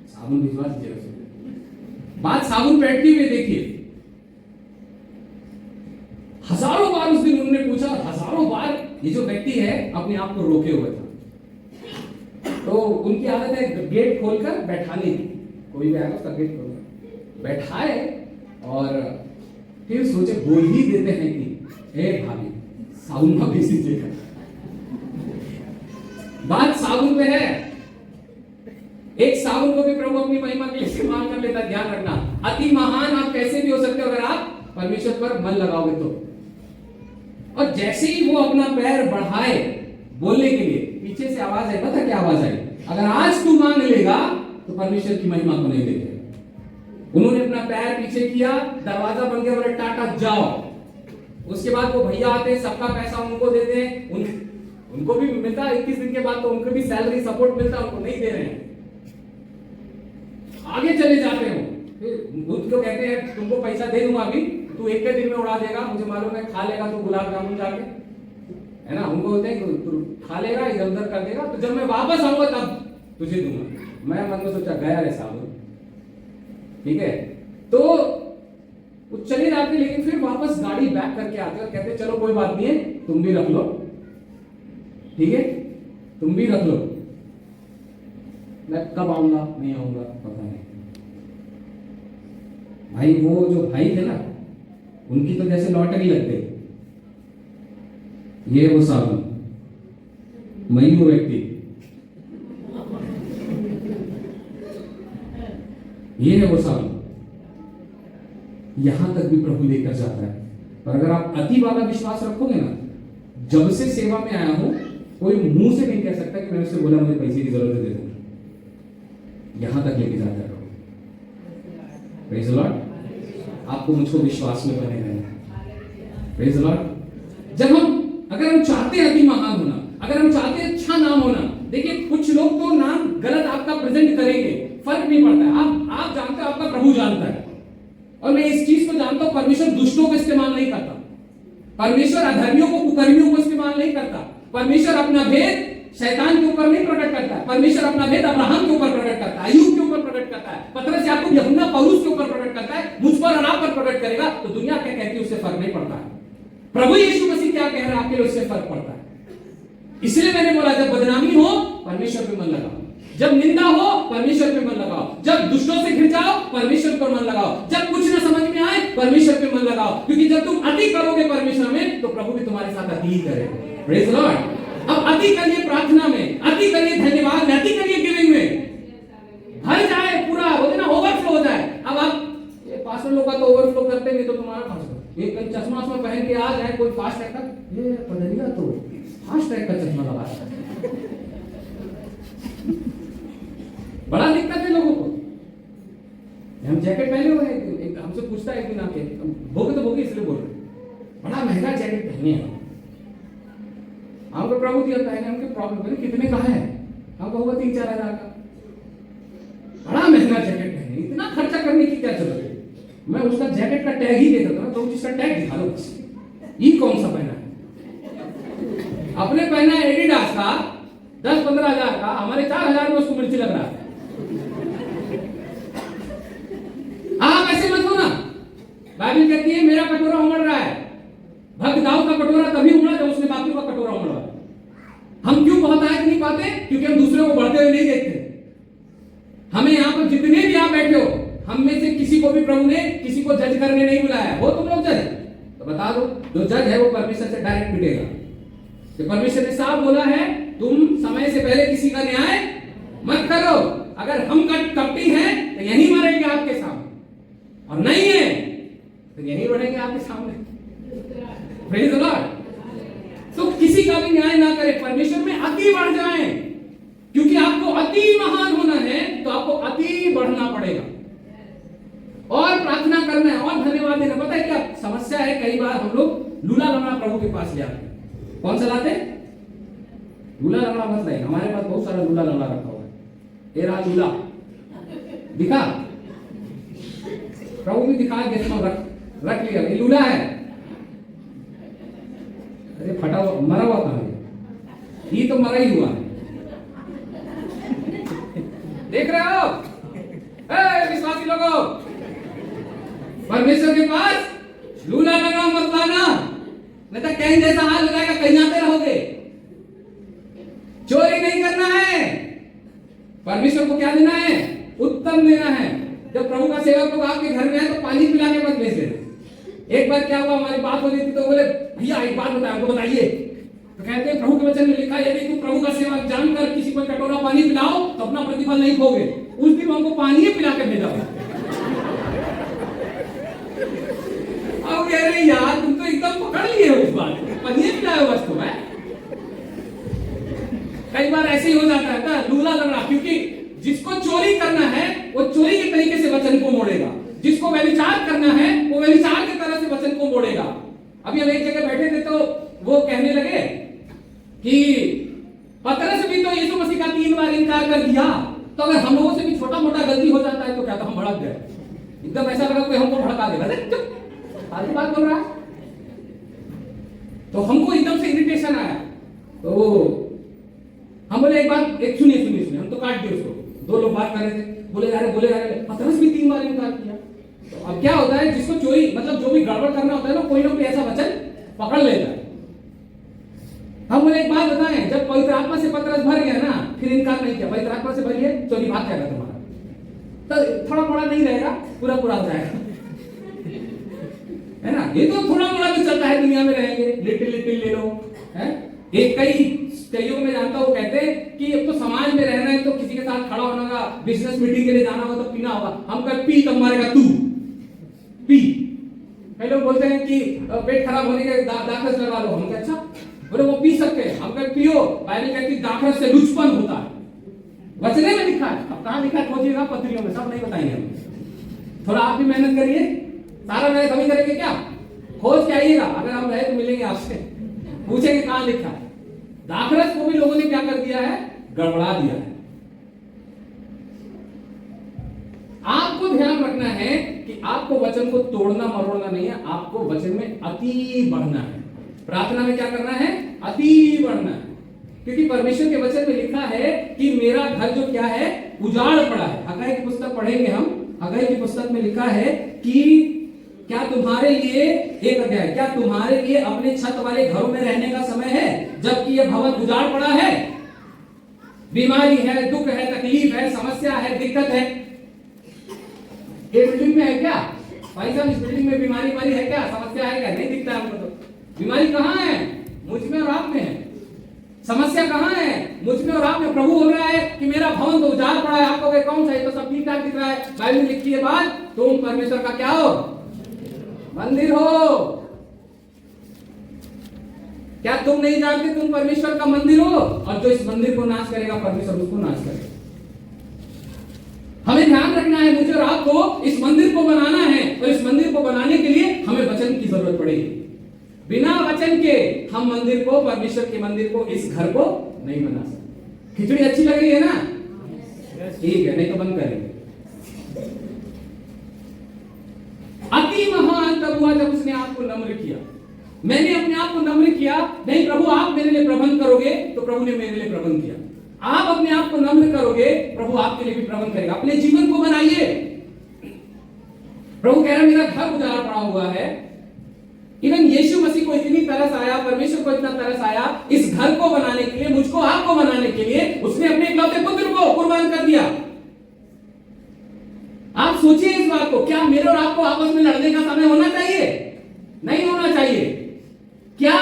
साबुन भिजवा दीजिएगा। बात साबुन बैठती हुई देखिए, हजारों बार उस दिन उन्होंने पूछा, हजारों बार ये जो व्यक्ति है अपने आप को रोके हुए था। तो उनकी आदत है गेट खोलकर बैठाने की, कोई भी आएगा उसका गेट खोलकर बैठाए, और फिर सोचे बोल ही देते हैं कि ए भाभी साबुन का भेज दीजिएगा। बात साबुन पे है। एक साबुन को भी प्रभु अपनी महिमा के लिए इस्तेमाल कर लेता है। ध्यान रखना, अति महान आप कैसे भी हो सकते हो अगर आप परमेश्वर पर मन लगाओगे तो। और जैसे ही वो अपना पैर बढ़ाए बोलने के लिए, पीछे से आवाज है, पता क्या आवाज आई? अगर आज तू मांग लेगा तो परमेश्वर की महिमा को नहीं देगा। उन्होंने अपना पैर पीछे किया, दरवाजा बन गया, बोले टाटा जाओ। उसके बाद वो भैया आते, सबका पैसा उनको देते हैं, उनको भी मिलता है 21 दिन के बाद, तो उनको भी सैलरी सपोर्ट मिलता है, उनको नहीं दे रहे हैं, आगे चले जाते हो। फिर उनको कहते हैं तुमको पैसा दे दूंगा अभी, तू एक दिन में उड़ा देगा, मुझे मालूम है, खा लेगा तो गुलाब जामुन जाके, है ना। उनको बोलते हैं तू खा लेगा, इधर उधर कर देगा, तो जब मैं वापस आऊंगा तब तुझे दूंगा। मैं मन में सोचा गया रे साहब, ठीक है। तो वो चले जाते, लेकिन फिर वापस गाड़ी बैक करके आते और कहते चलो कोई बात नहीं है, तुम भी रख लो, ठीक है, तुम भी रख लो, मैं कब आऊंगा नहीं आऊंगा पता नहीं। भाई वो जो भाई थे ना, उनकी तो जैसे लॉटरी लग गई। ये वो साबुन, मैं वो व्यक्ति, ये है वो साबुन। यहां तक भी प्रभु लेकर जाता है। पर अगर आप अति वाला विश्वास रखोगे ना, जब से सेवा में आया हूं, कोई मुंह से नहीं कह सकता कि मैंने उससे बोला मुझे पैसे की जरूरत है दे दूंगा। यहां तक लेके जाता है प्रभु। Praise the Lord. आपको मुझको विश्वास में बने रहना। Praise the Lord. जब हम अगर हम चाहते हैं अति महान होना, अगर हम चाहते हैं अच्छा नाम होना, देखिए कुछ लोग तो नाम गलत आपका प्रेजेंट करेंगे, फर्क नहीं पड़ता है। आप जानते हो, आपका प्रभु जानता है। और मैं इस चीज को जानता हूं, परमेश्वर दुष्टों को इस्तेमाल नहीं करता, परमेश्वर अधर्मियों को, कुकर्मियों को इस्तेमाल नहीं करता। परमेश्वर अपना भेद शैतान के ऊपर नहीं प्रकट करता है, परमेश्वर अपना भेद अब्राहम के ऊपर प्रकट करता है, अय्यूब के ऊपर प्रकट करता है, पतरस याकूब यूहन्ना पौलुस के ऊपर प्रकट करता है। मुझ पर और आप पर प्रकट करेगा तो दुनिया क्या कहती है उससे फर्क नहीं पड़ता है। प्रभु यीशु मसीह क्या कह रहा है आपके लिए उससे फर्क पड़ता है। इसलिए मैंने बोला जब बदनामी हो परमेश्वर पे मन लगाओ, जब निंदा हो परमेश्वर पे मन लगाओ, जब दुष्टों से घिर जाओ परमेश्वर पर मन लगाओ, जब कुछ ना समझ में आए परमेश्वर पे मन लगाओ, क्योंकि जब तुम अति करोगे परमेश्वर में तो प्रभु भी तुम्हारे साथ अति ही करेगा। Praise the Lord. अब अति करिए प्रार्थना में, अति करिए धन्यवाद में, अति करिए गिविंग में, भर जाए पूरा, बोलते ना ओवरफ्लो हो जाए। अब आप ये पास्टर लोग का तो ओवरफ्लो करते नहीं तो तुम्हारा फास्ट, एक चश्मा पहन के आ जाए कोई फास्ट है का, ये पढ़ेगा तो फास्ट ट्रैक का चश्मा लगा है। बड़ा दिक्कत है लोगों को। हम जैकेट पहने हुए हैं, हमसे पूछता है कि ना के भोगे तो भोगे इसलिए बोल रहे, बड़ा महंगा जैकेट पहने हैं हमको प्रभु दिया पहने, हमके प्रॉब्लम कितने का है, हमको होगा 3-4 हजार का, बड़ा महंगा जैकेट पहने, इतना खर्चा करने की क्या जरूरत है। मैं उसका जैकेट का टैग ही दे देता हूँ, तो जिसका टैग दिखा दो, ये कौन सा पहना है। अपने पहना है एडिडास का 10-15 हजार का, हमारे 4 हजार में उसको मिर्ची लग रहा है। आप ऐसे मत हो ना, बाइबल कहती है मेरा कटोरा उमड़ रहा है, भक्त दाऊद का कटोरा तभी उमड़ा जब उसने बाकियों का कटोरा उमड़ा। हम क्यों बहुत आयत नहीं पाते, क्योंकि हम दूसरे को बढ़ते हुए नहीं देखते। हमें यहाँ पर जितने भी आप बैठे हो, हम में से किसी को भी प्रभु ने किसी को जज करने नहीं बुलाया। हो तुम लोग जज, तो बता दो जो जज है वो परमेश्वर से डायरेक्ट पिटेगा। तो परमेश्वर ने साफ बोला है तुम समय से पहले किसी का न्याय मत करो। अगर हम कपटी हैं तो यही मरेंगे आपके सामने, और नहीं है तो यही बढ़ेंगे आपके सामने। Praise the Lord. तो किसी का भी न्याय ना करें, परमेश्वर में अति बढ़ जाएं, क्योंकि आपको अति महान होना है तो आपको अति बढ़ना पड़ेगा और प्रार्थना करना है और धन्यवाद देना। पता है क्या समस्या है, कई बार हम लोग लूला लंगड़ा प्रभु के पास ले आते हैं। कौन सा लाते? लूला लंगड़ा मत लाए, हमारे पास बहुत सारा लूला लंगड़ा रखा हुआ है। ये रहा लूला, दिखा, प्रभु भी दिखा के रख लिया, ये लूला है। अरे फटा हुआ मरा हुआ कहां है, ये तो मरा ही हुआ है। देख रहे हो विश्वासी लोगों, परमेश्वर के पास लूला लगा मत लाना, नहीं तो कहीं जैसा हाल हो जाएगा, कहीं आते रहोगे। चोरी नहीं करना है, परमेश्वर को क्या देना है? उत्तम देना है। जब प्रभु का सेवक लोग आपके घर में आए तो पानी पिला के मत भेज देना। एक बार क्या हुआ, हमारी बात हो रही थी तो बोले भैया एक बात बताए, हमको बताइए। तो कहते हैं प्रभु के वचन में लिखा है यदि तुम प्रभु का सेवक जानकर किसी को कटोरा पानी पिलाओ तो अपना प्रतिफल नहीं खोगे। उस दिन हमको पानी पिला के भेजा। अब कह रहे यार तुम तो एकदम पकड़ लिए हो इस बात को, पानी पिलाओ बस तुम है। कई बार ऐसे ही हो जाता है लूला लंगड़ा, क्योंकि जिसको चोरी करना है वो चोरी के तरीके से वचन को मोड़ेगा, जिसको व्यभिचार करना है वो व्यभिचार की तरह से वचन को मोड़ेगा। अभी हम एक जगह बैठे थे तो वो कहने लगे कि पतरस भी तो यीशु मसीह का 3 बार इनकार कर दिया, तो अगर हम लोगों से भी छोटा मोटा गलती हो जाता है तो क्या, तो हम भड़क गए। एकदम ऐसा लगा कोई हमको भड़का देगा, फालतू बात बोल रहा है। तो हमको एकदम से इरिटेशन आया, तो हम बोले एक बात, एक सुनिए, हम तो काट दिए उसको। 2 लोग बात कर रहे थे, बोले पतरस भी 3 बार इनकार किया। तो अब क्या होता है, जिसको चोरी मतलब जो भी गड़बड़ करना होता है ना, कोई ना कोई ऐसा वचन पकड़ लेता है। हम बोले एक बात बताएं, जब पवित्र आत्मा से पतरस भर गया ना, फिर इनकार नहीं किया, पवित्र आत्मा से भरिए चोरी भाग जाएगा तुम्हारा, तो थोड़ा मोड़ा नहीं रहेगा, पूरा पूरा हो जाएगा, है ना। ये तो थोड़ा मोड़ा भी चलता है, दुनिया में रहेंगे, लिटिल ले लो, है। एक कईयों में जानता हूँ कहते हैं कि अब तो समाज में रहना है तो किसी के साथ खड़ा होना होगा, बिजनेस मीटिंग के लिए जाना होगा तो पीना होगा। हम कह पी तो मारेगा तू पी। कई लोग बोलते हैं कि पेट खराब होने के दाखरस लगा लो, हम कह अच्छा, बोले वो पी सकते हैं, हम कह पियो। बाइबल कहती है दाखरस से लुचपन होता है, वचने में लिखा है। अब कहाँ लिखा है खोजिएगा पत्रियों में, सब नहीं बताएंगे हम। थोड़ा आप भी मेहनत करिए, सारा मेहनत हम ही करेंगे क्या, खोज के आइएगा, अगर हम रहे तो मिलेंगे आपसे, पूछेंगे कहाँ लिखा है। दाखरस को भी लोगों ने क्या कर दिया है, गड़बड़ा दिया है। आपको ध्यान रखना है कि आपको वचन को तोड़ना मरोड़ना नहीं है, आपको वचन में अति बढ़ना है। प्रार्थना में क्या करना है, अति बढ़ना है, क्योंकि परमेश्वर के वचन में लिखा है कि मेरा घर जो क्या है, उजाड़ पड़ा है। हगाई की पुस्तक पढ़ेंगे हम, हगाई की पुस्तक में लिखा है कि क्या तुम्हारे लिए, एक अध्याय, क्या तुम्हारे लिए अपने छत वाले घरों में रहने का समय है, जबकि यह भवन उजाड़ पड़ा है? बीमारी है, दुख है, तकलीफ है, समस्या है, दिक्कत है। ये बिल्डिंग में है क्या भाई साहब? इस बिल्डिंग में बीमारी है क्या, समस्या है क्या? नहीं दिखता हमको तो। बीमारी कहाँ है? मुझ में और आप में है। समस्या कहाँ है? मुझ में और आप में। प्रभु हो रहा है कि मेरा भवन तो उजाड़ पड़ा है। आपको कौन सा है? तो सब ठीक ठाक दिख रहा है। बाइबल में लिखी है बात, तुम परमेश्वर का क्या हो? मंदिर हो। क्या तुम नहीं जानते तुम परमेश्वर का मंदिर हो? और जो इस मंदिर को नाश करेगा, परमेश्वर उसको नाश करेगा। हमें ध्यान रखना है, मुझे और आपको इस मंदिर को बनाना है, और इस मंदिर को बनाने के लिए हमें वचन की जरूरत पड़ेगी। बिना वचन के हम मंदिर को, परमेश्वर के मंदिर को, इस घर को नहीं बना सकते। खिचड़ी अच्छी लग रही है ना? ठीक है, नहीं तो बंद करेंगे। अति महान तब हुआ जब उसने आपको नम्र किया। मैंने अपने आप को नम्र किया, नहीं प्रभु आप मेरे लिए प्रबंध करोगे, तो प्रभु ने मेरे लिए प्रबंध किया। आप अपने आप को नम्र करोगे, प्रभु आपके लिए भी प्रबंध करेगा। अपने जीवन को बनाइए। प्रभु कह रहा है मेरा घर उजाड़ पड़ा हुआ है। इवन यीशु मसीह को इतनी तरस आया, परमेश्वर को इतना तरस आया इस घर को बनाने के लिए, मुझको आपको बनाने के लिए, उसने अपने इकलौते पुत्र को कुर्बान कर दिया। आप सोचिए इस बात को। क्या मेरे और आपको आपस में लड़ने का समय होना चाहिए? नहीं होना चाहिए। क्या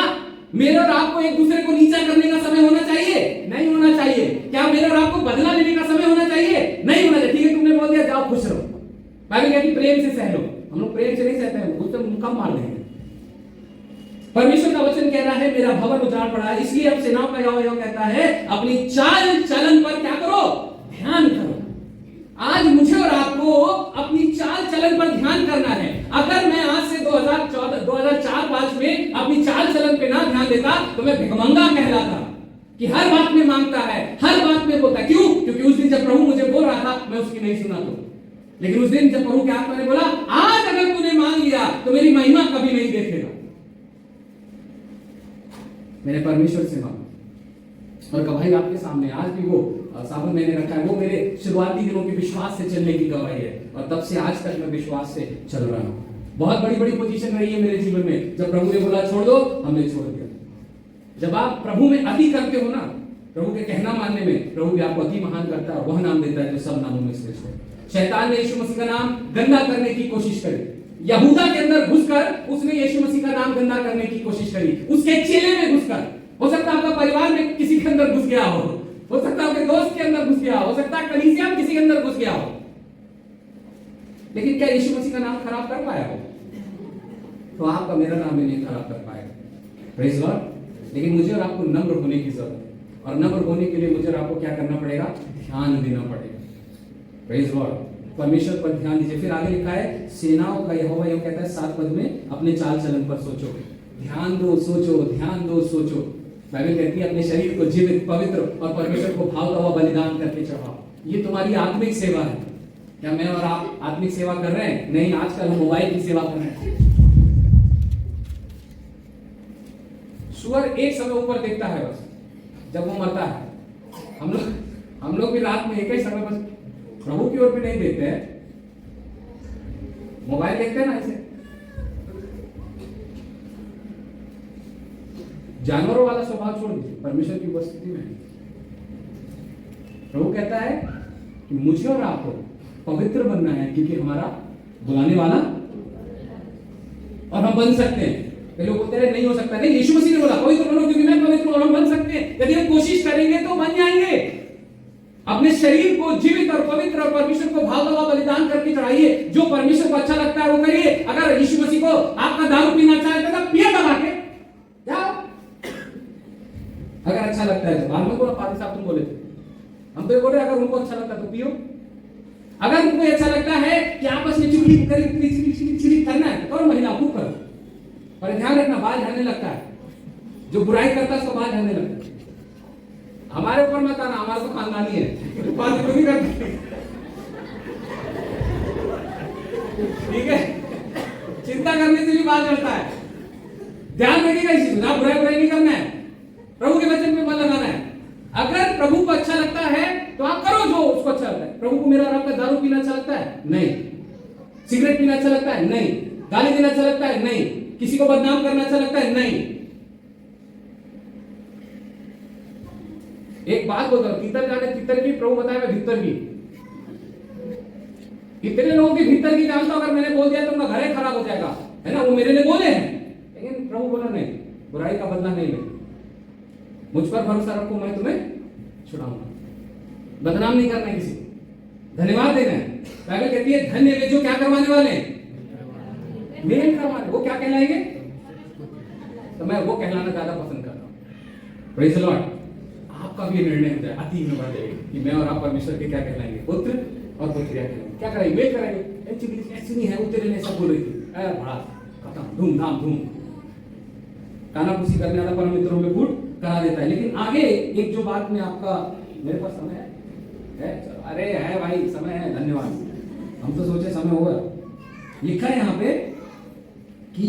मेरे और आपको एक दूसरे को नीचा करने का समय होना चाहिए? नहीं होना चाहिए। क्या मेरे और आपको बदला लेने का समय होना चाहिए? नहीं होना चाहिए। ठीक है, तुमने बोल दिया, जाओ खुश रहो। बाइबल कहती प्रेम से सह लो। हम लोग प्रेम से नहीं सहते हैं, उससे मुक्का मार देंगे। परमेश्वर का वचन कह रहा है मेरा भवन उजाड़ पड़ा है, इसलिए अब सेनाओं का यहोवा कहता है अपनी चाल चलन पर क्या करो? ध्यान करो। आज मुझे और आपको अपनी चाल चलन पर ध्यान करना है। अगर मैं आज से 2004-5 में अपनी चाल चलन पे ना ध्यान देता तो मैं भिखमंगा कहलाता, कि हर बात में मांगता है, हर बात में बोलता। क्यों? क्योंकि उस दिन जब प्रभु मुझे बोल रहा था मैं उसकी नहीं सुना तो। लेकिन उस दिन जब प्रभु के आत्मा ने बोला आज अगर तूने मांग लिया तो मेरी महिमा कभी नहीं देखेगा, मैंने परमेश्वर से मांगा। और गवाही आपके सामने आज भी वो साबुन मैंने रखा है, वो मेरे शुरुआती दिनों के विश्वास से चलने की गवाही है। और तब से आज तक मैं विश्वास से चल रहा हूं। बहुत बड़ी बड़ी पोजीशन रही है मेरे जीवन में। जब प्रभु ने बोला छोड़ दो, हमने छोड़ दिया। जब आप प्रभु में अति करते हो ना, प्रभु के कहना मानने में, प्रभु भी आपको अति महान करता है और वह नाम देता है जो सब नामों में श्रेष्ठ है। शैतान ने यीशु मसीह का नाम गंदा करने की कोशिश करी। यहूदा के अंदर घुसकर उसने यीशु मसीह का नाम गंदा करने की कोशिश करी। उसके चेले में घुसकर, हो सकता है आपका परिवार में किसी के अंदर घुस गया हो सकता है आपके दोस्त के अंदर घुस गया हो सकता है कलीसिया में किसी के अंदर घुस गया हो। लेकिन क्या यीशु मसीह का नाम खराब कर पाया हो? तो आपका मेरा नाम भी नहीं खराब कर पाएगा। Praise God. लेकिन मुझे और आपको नम्र होने की जरूरत है, और नम्र होने के लिए मुझे और आपको क्या करना पड़ेगा? ध्यान देना पड़ेगा। Praise God. परमेश्वर पर ध्यान दीजिए। फिर आगे लिखा है सेनाओं का यहोवा यह कहता है 7 पद में, अपने चाल चलन पर सोचो। ध्यान दो, सोचो, ध्यान दो, सोचो। बाइबल कहती है अपने शरीर को जीवित, पवित्र और परमेश्वर को भावता हुआ बलिदान करके चढ़ाओ। ये तुम्हारी आत्मिक सेवा है। क्या मैं और आप आत्मिक सेवा कर रहे हैं? नहीं, आजकल हम मोबाइल की सेवा कर रहे हैं। सुअर एक समय ऊपर देखता है बस जब वो मरता है। हम लोग भी रात में एक ही समय बस प्रभु की ओर भी नहीं देखते हैं, मोबाइल देखते हैं ना। ऐसे जानवरों वाला स्वभाव छोड़ दीजिए, परमेश्वर की उपस्थिति में प्रभु कहता है कि मुझे और आपको पवित्र बनना है, क्योंकि हमारा बुलाने वाला, और हम बन सकते हैं। लोग बोलते हैं नहीं हो सकता। नहीं, यीशु मसीह ने बोला पवित्र बनो क्योंकि मैं पवित्र हूं, और हम बन सकते हैं। यदि हम कोशिश करेंगे तो बन जाएंगे। अपने शरीर को जीवित और पवित्र और परमेश्वर को भावता हुआ बलिदान करके चढ़ाइए। जो परमेश्वर को अच्छा लगता है वो करिए। अगर यीशु मसीह को आपका दारू पीना चाहते तो पिए दबा के जाओ, अगर अच्छा लगता है तो। बाद में बोला पादी साहब तुम बोले थे, हम तो ये बोल रहे अगर उनको अच्छा लगता है तो पियो। अगर उनको अच्छा लगता है कि आपस में चुगली करना है तो महिला खूब करो, और ध्यान रखना बाल झड़ने लगता है। जो बुराई करता है उसको बाल झड़ने लगता है। हमारे ऊपर मत आना, हमारा तो खानदानी है, बात तो नहीं करते। ठीक है, चिंता करने से भी बाल झड़ता है। ध्यान रखिएगा इस चीज, बुराई नहीं करना है, प्रभु के वचन में मन लगाना है। अगर प्रभु को अच्छा लगता है तो आप करो जो उसको अच्छा लगता है। प्रभु को मेरा और आपका दारू पीना अच्छा लगता है? नहीं। सिगरेट पीना अच्छा लगता है? नहीं। गाली देना अच्छा लगता है? नहीं। किसी को बदनाम करना अच्छा लगता है? नहीं। एक बात बोलता हूं, तीतर जाने तीतर की, प्रभु बताया मैं भीतर की। कितने लोगों के भीतर की जानता हूं, अगर मैंने बोल दिया तो उनका घर ही खराब हो जाएगा, है ना? वो मेरे लिए बोले हैं, लेकिन प्रभु बोला नहीं, बुराई का बदला नहीं ले, मुझ पर भरोसा रखो, मैं तुम्हें छुड़ाऊंगा। बदनाम नहीं करना है किसी को, धन्यवाद देना है। बाइबल कहती है धन्य वे जो क्या करवाने वाले हैं, मेल करवाने। वो क्या कहलाएंगे? तो मैं वो कहलाना ज्यादा पसंद करता हूं। Praise the Lord. आपका भी निर्णय हो जाए अति में बढ़ जाएगी कि मैं और आप परमेश्वर के क्या कहलाएंगे, पुत्र और पुत्रिया कहलाएंगे। क्या करेंगे? मेल करेंगे। ऐसी नहीं है, वो तेरे लिए सब बोल रही थी, अरे बड़ा खत्म, धूमधाम धूम, कानाफूसी करने वाला परम मित्रों में फूट करा देता है। लेकिन आगे एक जो बात में आपका, मेरे पास समय है चलो, अरे है भाई, समय है, धन्यवाद। हम तो सोचे समय होगा। लिखा है यहाँ पे कि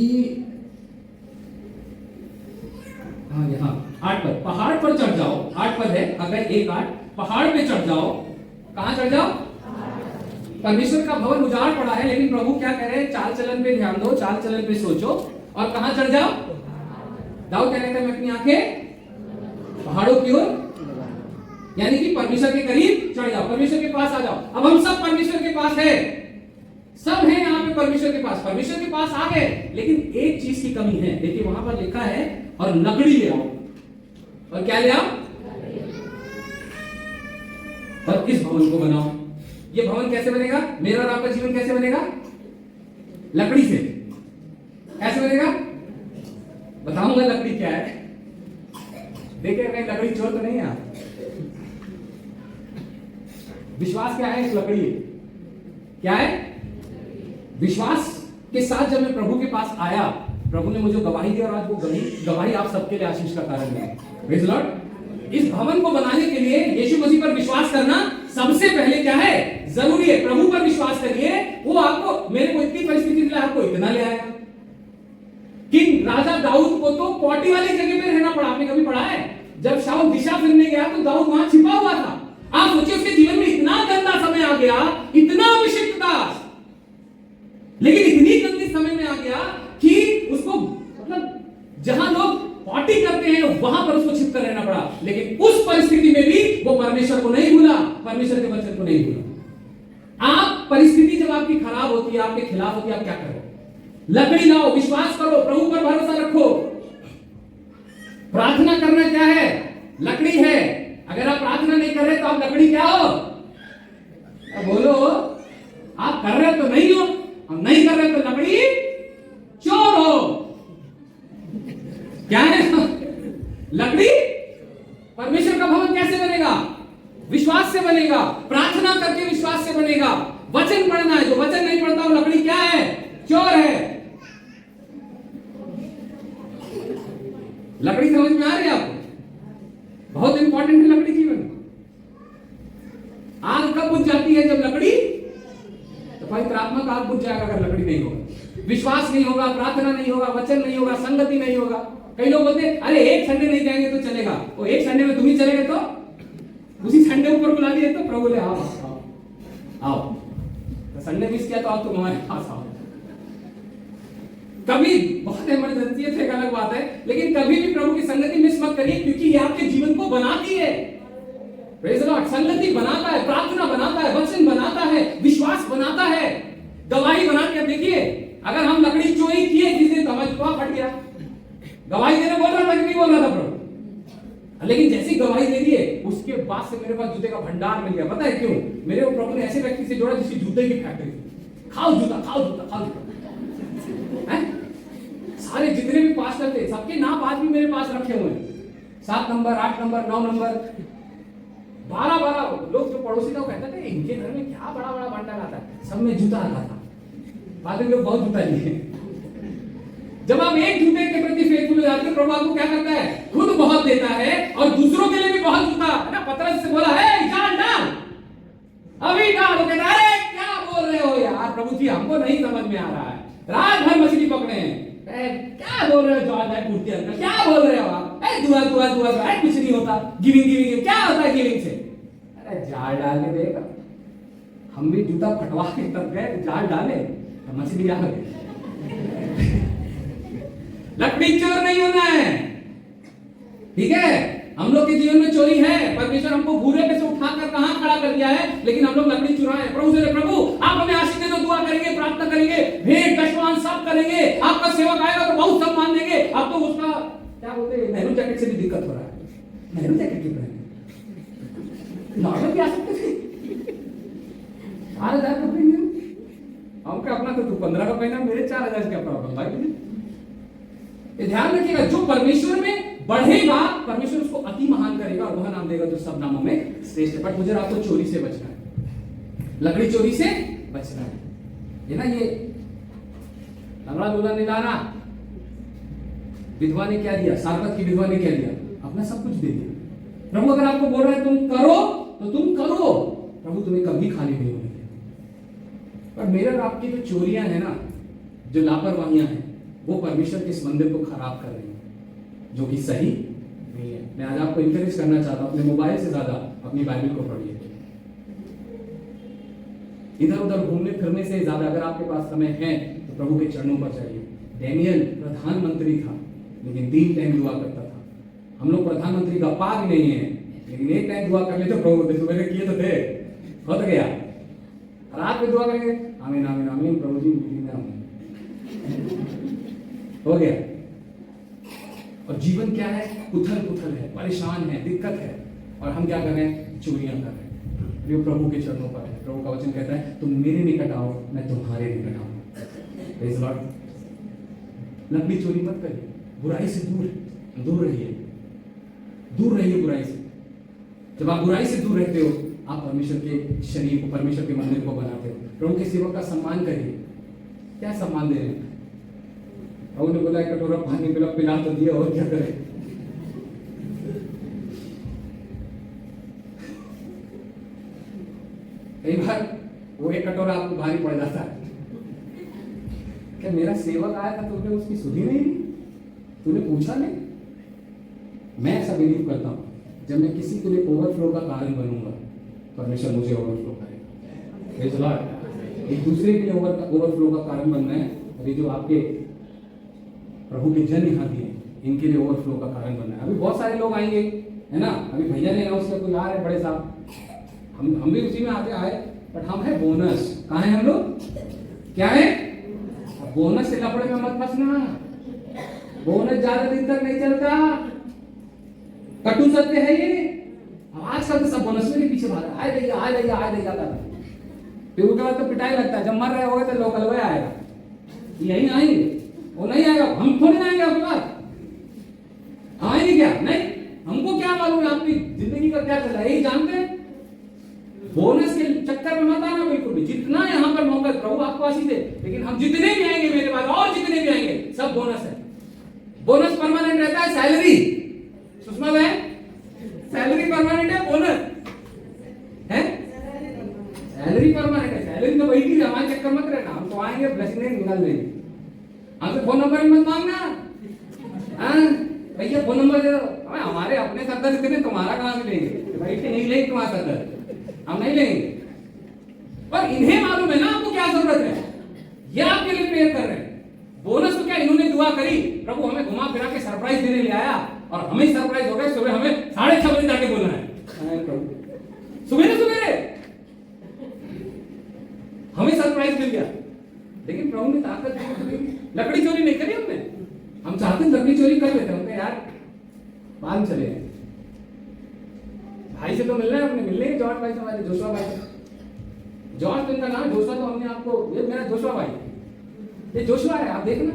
हाँ, यहाँ 8 पद, पहाड़ पर चढ़ जाओ। 8 पद है, अगर 1-8, पहाड़ पे चढ़ जाओ। कहां चढ़ जाओ? परमेश्वर का भवन उजाड़ पड़ा है, लेकिन प्रभु क्या कह रहे हैं? चाल चलन पे ध्यान दो, चाल चलन पे सोचो, और कहां चढ़ जाओ? दाऊद क्या कहता है? मैं अपनी आंखें पहाड़ों की ओर, यानी कि परमेश्वर के करीब चढ़ जाओ, परमेश्वर के पास आ जाओ। अब हम सब परमेश्वर के पास है, सब है यहाँ पे परमेश्वर के पास, परमेश्वर के पास आ गए, लेकिन एक चीज की कमी है। देखिए वहां पर लिखा है, और लकड़ी ले आओ। और क्या ले आओ? और इस भवन को बनाओ। ये भवन कैसे बनेगा? मेरा और आपका जीवन कैसे बनेगा? लकड़ी से। कैसे बनेगा? बताऊंगा लकड़ी क्या है। देखिए कहीं लकड़ी चोर तो नहीं है आप? विश्वास क्या है? एक लकड़ी है। क्या है? विश्वास के साथ जब मैं प्रभु के पास आया, प्रभु ने मुझे गवाही दी, और आज वो गवाही आप सबके लिए आशीष का कारण है। Praise the Lord. इस भवन को बनाने के लिए यीशु मसीह पर विश्वास करना सबसे पहले क्या है? जरूरी है। प्रभु पर विश्वास करिए, वो आपको, मेरे को इतनी परिस्थिति में आपको इतना ले आएगा। कि राजा दाऊद को तो पॉटी वाली जगह पे रहना पड़ा। आपने कभी पढ़ा है? जब शाऊल दिशा फिरने गया तो दाऊद वहां छिपा हुआ था। आप सोचिए उसके जीवन में इतना गंदा समय आ गया, इतना अभिषिक्त दास, लेकिन इतनी गंदी समय में आ गया कि उसको, मतलब जहां लोग पार्टी करते हैं वहां पर उसको छिपकर रहना पड़ा। लेकिन उस परिस्थिति में भी वो परमेश्वर को नहीं भूला, परमेश्वर के वचन को नहीं भूला। आप परिस्थिति जब आपकी खराब होती है, आपके खिलाफ होती है, आप क्या करो? लकड़ी लाओ, विश्वास करो, प्रभु पर भरोसा रखो। प्रार्थना करना क्या है? लकड़ी है। अगर आप प्रार्थना नहीं कर रहे तो आप लकड़ी क्या हो? बोलो, आप कर रहे तो नहीं हो, हम नहीं कर रहे तो लकड़ी चोर हो। क्या है? लकड़ी। परमेश्वर का भवन कैसे बनेगा? विश्वास से बनेगा, प्रार्थना करके विश्वास से बनेगा। वचन पढ़ना है, जो वचन नहीं पढ़ता वो लकड़ी क्या है? चोर है। लकड़ी समझ में आ रही है आपको? बहुत इंपॉर्टेंट है लकड़ी जीवन में। आग कब बुझ जाती है? जब लकड़ी, तो पवित्र आत्मा का आग बुझ जाएगा अगर लकड़ी नहीं होगा, विश्वास नहीं होगा, प्रार्थना नहीं होगा, वचन नहीं होगा, संगति नहीं होगा। कई लोग बोलते हैं अरे एक संडे नहीं जाएंगे तो चलेगा। वो एक संडे में तुम ही चले गए तो उसी संडे ऊपर बुला लिए तो प्रभु ले आओ आओ आओ, तो संडे मिस किया तो आप तुम हमारे पास आओ। कभी बहुत इमरजेंसी है तो एक अलग बात है, लेकिन कभी भी प्रभु की संगति मिस मत करिए, क्योंकि ये आपके जीवन को बनाती है। Praise the Lord. संगति बनाता है, प्रार्थना बनाता है, वचन बनाता है, विश्वास बनाता है, गवाही बनाती है। देखिए अगर हम लकड़ी चोरी किए जिस दिन, समझ को फट गया। गवाही देने बोल रहा था कि नहीं बोल रहा था प्रभु? लेकिन जैसी गवाही दे दिए उसके बाद से मेरे पास जूते का भंडार मिल गया। पता है क्यों? मेरे को प्रभु ने ऐसे व्यक्ति से जोड़ा जिसकी जूते की फैक्ट्री थी। खाओ जूता, खाओ जूता, खाओ जूता। सारे जितने भी पास्टर थे सबके नाम आज भी मेरे पास रखे हुए हैं। 7 नंबर, 8 नंबर, 9 नंबर, 12 लोग जो पड़ोसी लोग कहते थे इनके घर में क्या बड़ा बड़ा भंडार आता है, सब में जूता आता था। बाद में लोग बहुत जूता लिए। जब आप एक जूते के प्रति फेथफुल हो जाते हो, प्रभु आपको क्या करता है? खुद बहुत देता है और दूसरों के लिए भी बहुत जूता, है ना? पतरस से बोला है डाल डाल, अभी डाल। वो कहता है अरे क्या बोल रहे हो यार प्रभु जी, हमको नहीं समझ में आ रहा है, रात भर मछली पकड़े हैं, क्या बोल रहे हो जॉर्ज भाई पूर्ति अंकल, क्या बोल रहे हो आप? दुआ दुआ दुआ दुआ, कुछ नहीं होता, गिविंग गिविंग, क्या होता है गिविंग से? अरे जाल डाल के देगा। हम भी जूता फटवा के तब गए, जाल डाले तो मछली आ गई। लकड़ी चोर नहीं होना है, ठीक है। हम लोग के जीवन में चोरी है, परमेश्वर हमको भूरे पे से उठाकर कहां खड़ा कर दिया है, लेकिन हम लोग लकड़ी चुराए। प्रभु से प्रभु आप हमें आशीष दे दो, दुआ करेंगे, प्रार्थना करेंगे, भेंट दशवान सब करेंगे, आपका सेवक आएगा तो बहुत सम्मान देंगे। अब तो उसका क्या बोलते हैं, नेहरू जैकेट से भी दिक्कत हो रहा है। नेहरू जैकेट क्यों पहने, नॉर्मल भी आ सकते थे, 4000 का प्रीमियम, हम क्या अपना तो तू 15 का पहना, मेरे 4000 क्या प्रॉब्लम भाई। ध्यान रखिएगा, जो परमेश्वर में बढ़ेगा परमेश्वर उसको अति महान करेगा और वह नाम देगा जो सब नामों में श्रेष्ठ है। बट मुझे आपको चोरी से बचना है, लकड़ी चोरी से बचना है, ये ना, ये लंगड़ा लूला नहीं लाना। विधवा ने क्या दिया, सारपत की विधवा ने क्या दिया, अपना सब कुछ दे दिया। प्रभु अगर आपको बोल रहे हैं तुम करो तो तुम करो, प्रभु तुम्हें कभी खाली नहीं होने देगा। पर मेरे और आपकी जो चोरियां हैं ना, जो लापरवाहियां हैं, वो परमेश्वर के इस मंदिर को खराब कर रही है, जो कि सही नहीं है। मैं आज आपको इंकरेज करना चाहता हूं, अपने मोबाइल से ज्यादा अपनी बाइबल को पढ़िए। इधर उधर घूमने फिरने से ज्यादा अगर आपके पास समय है तो प्रभु के चरणों पर चढ़िए। डैनियल प्रधानमंत्री था लेकिन 3 टाइम दुआ करता था। हम लोग प्रधानमंत्री का पाग नहीं है, लेकिन 1 टाइम दुआ कर ले तो प्रभु सुबह किए तो थे, हो तो गया। रात में दुआ करेंगे, आमीन आमीन आमीन, प्रभु जी मीटिंग में आमीन, हो गया। और जीवन क्या है, उथल पुथल है, परेशान है, दिक्कत है, और हम क्या कर रहे हैं, चोरियां कर रहे हैं। ये प्रभु के चरणों पर है। प्रभु का वचन कहता है तुम मेरे निकट आओ, मैं तुम्हारे निकट आऊंगा। Praise Lord. लकड़ी चोरी मत करिए, बुराई से दूर रहिए, दूर रहिए बुराई से। जब आप बुराई से दूर रहते हो, आप परमेश्वर के शरीर को, परमेश्वर के मंदिर को बनाते हो। प्रभु के सेवक का सम्मान करिए। क्या सम्मान दे रहे हैं? प्रभु ने बोला एक कटोरा पानी पिला तो दिया, और क्या करें। कई बार वो एक कटोरा आपको भारी पड़ जाता है। क्या मेरा सेवक आया था, तुमने उसकी सुधी नहीं ली, तूने पूछा नहीं? मैं ऐसा बिलीव करता हूं, जब मैं किसी के लिए ओवरफ्लो का कारण बनूंगा, परमेश्वर मुझे ओवरफ्लो करेगा। Praise Lord. एक दूसरे के लिए ओवरफ्लो का कारण बनना है। अभी जो आपके प्रभु के जन यहाँ दिए, इनके लिए ओवरफ्लो का कारण बनना है। अभी बहुत सारे लोग आएंगे, है ना। अभी भैया ने अनाउंस किया कोई आ रहे हैं बड़े साहब, हम भी उसी में आए, बट हम है बोनस। कहाँ है हम लोग, क्या है? बोनस से कपड़े में मत फंसना, बोनस ज्यादा दिन तक नहीं चलता, कटु सत्य है ये। आजकल तो सब बोनस के पीछे भागा, आए भैया था, फिर उसके बाद तो पिटाई लगता है। जब मर रहे होगे तो लोकल वे आएगा, यही आएंगे, वो नहीं आएगा। हम थोड़ी ना आएंगे, आपके पास आएंगे क्या? नहीं, हमको क्या मालूम है आपकी जिंदगी का क्या चल रहा है, यही जानते हैं। बोनस के चक्कर में मत आना बिल्कुल भी। जितना यहाँ पर मौका प्रभु आपको आशीष दे, लेकिन हम जितने भी आएंगे मेरे पास, और जितने भी आएंगे, सब बोनस है। बोनस परमानेंट रहता है, सैलरी सुषमा है, सैलरी परमानेंट है, बोनस है, सैलरी परमानेंट है। सैलरी तो वही थी, हमारे चक्कर मत रहना। हम तो आएंगे, ब्लेसिंग निकाल लेंगे। हमसे फोन नंबर मत मांगना, भैया फोन नंबर दे दो। हमारे अपने सरदर्द इतने, तुम्हारा कहां से लेंगे भाई? नहीं लेंगे तुम्हारा सरदर्द, हम नहीं लेंगे। पर इन्हें मालूम है ना आपको क्या जरूरत है, ये आपके लिए प्रेयर कर रहे हैं। बोनस तो क्या, इन्होंने दुआ करी, प्रभु हमें घुमा फिरा के सरप्राइज देने ले आया, और हमें सरप्राइज हो गए। सुबह हमें 6:30 बजे जाके बोलना है, सुबह हमें सरप्राइज मिल गया। लेकिन प्रभु ने ताकत दी, लकड़ी चोरी नहीं करी हमने। हम चाहते लकड़ी चोरी कर लेते हैं यार, बाद चले हैं। भाई से तो मिलना है, अपने मिलने के जॉर्ज भाई से, हमारे जोशुआ भाई से। जॉर्ज तो इनका नाम है, जोशुआ तो हमने आपको, ये मेरा जोशुआ भाई, ये जोशुआ है, आप देखना।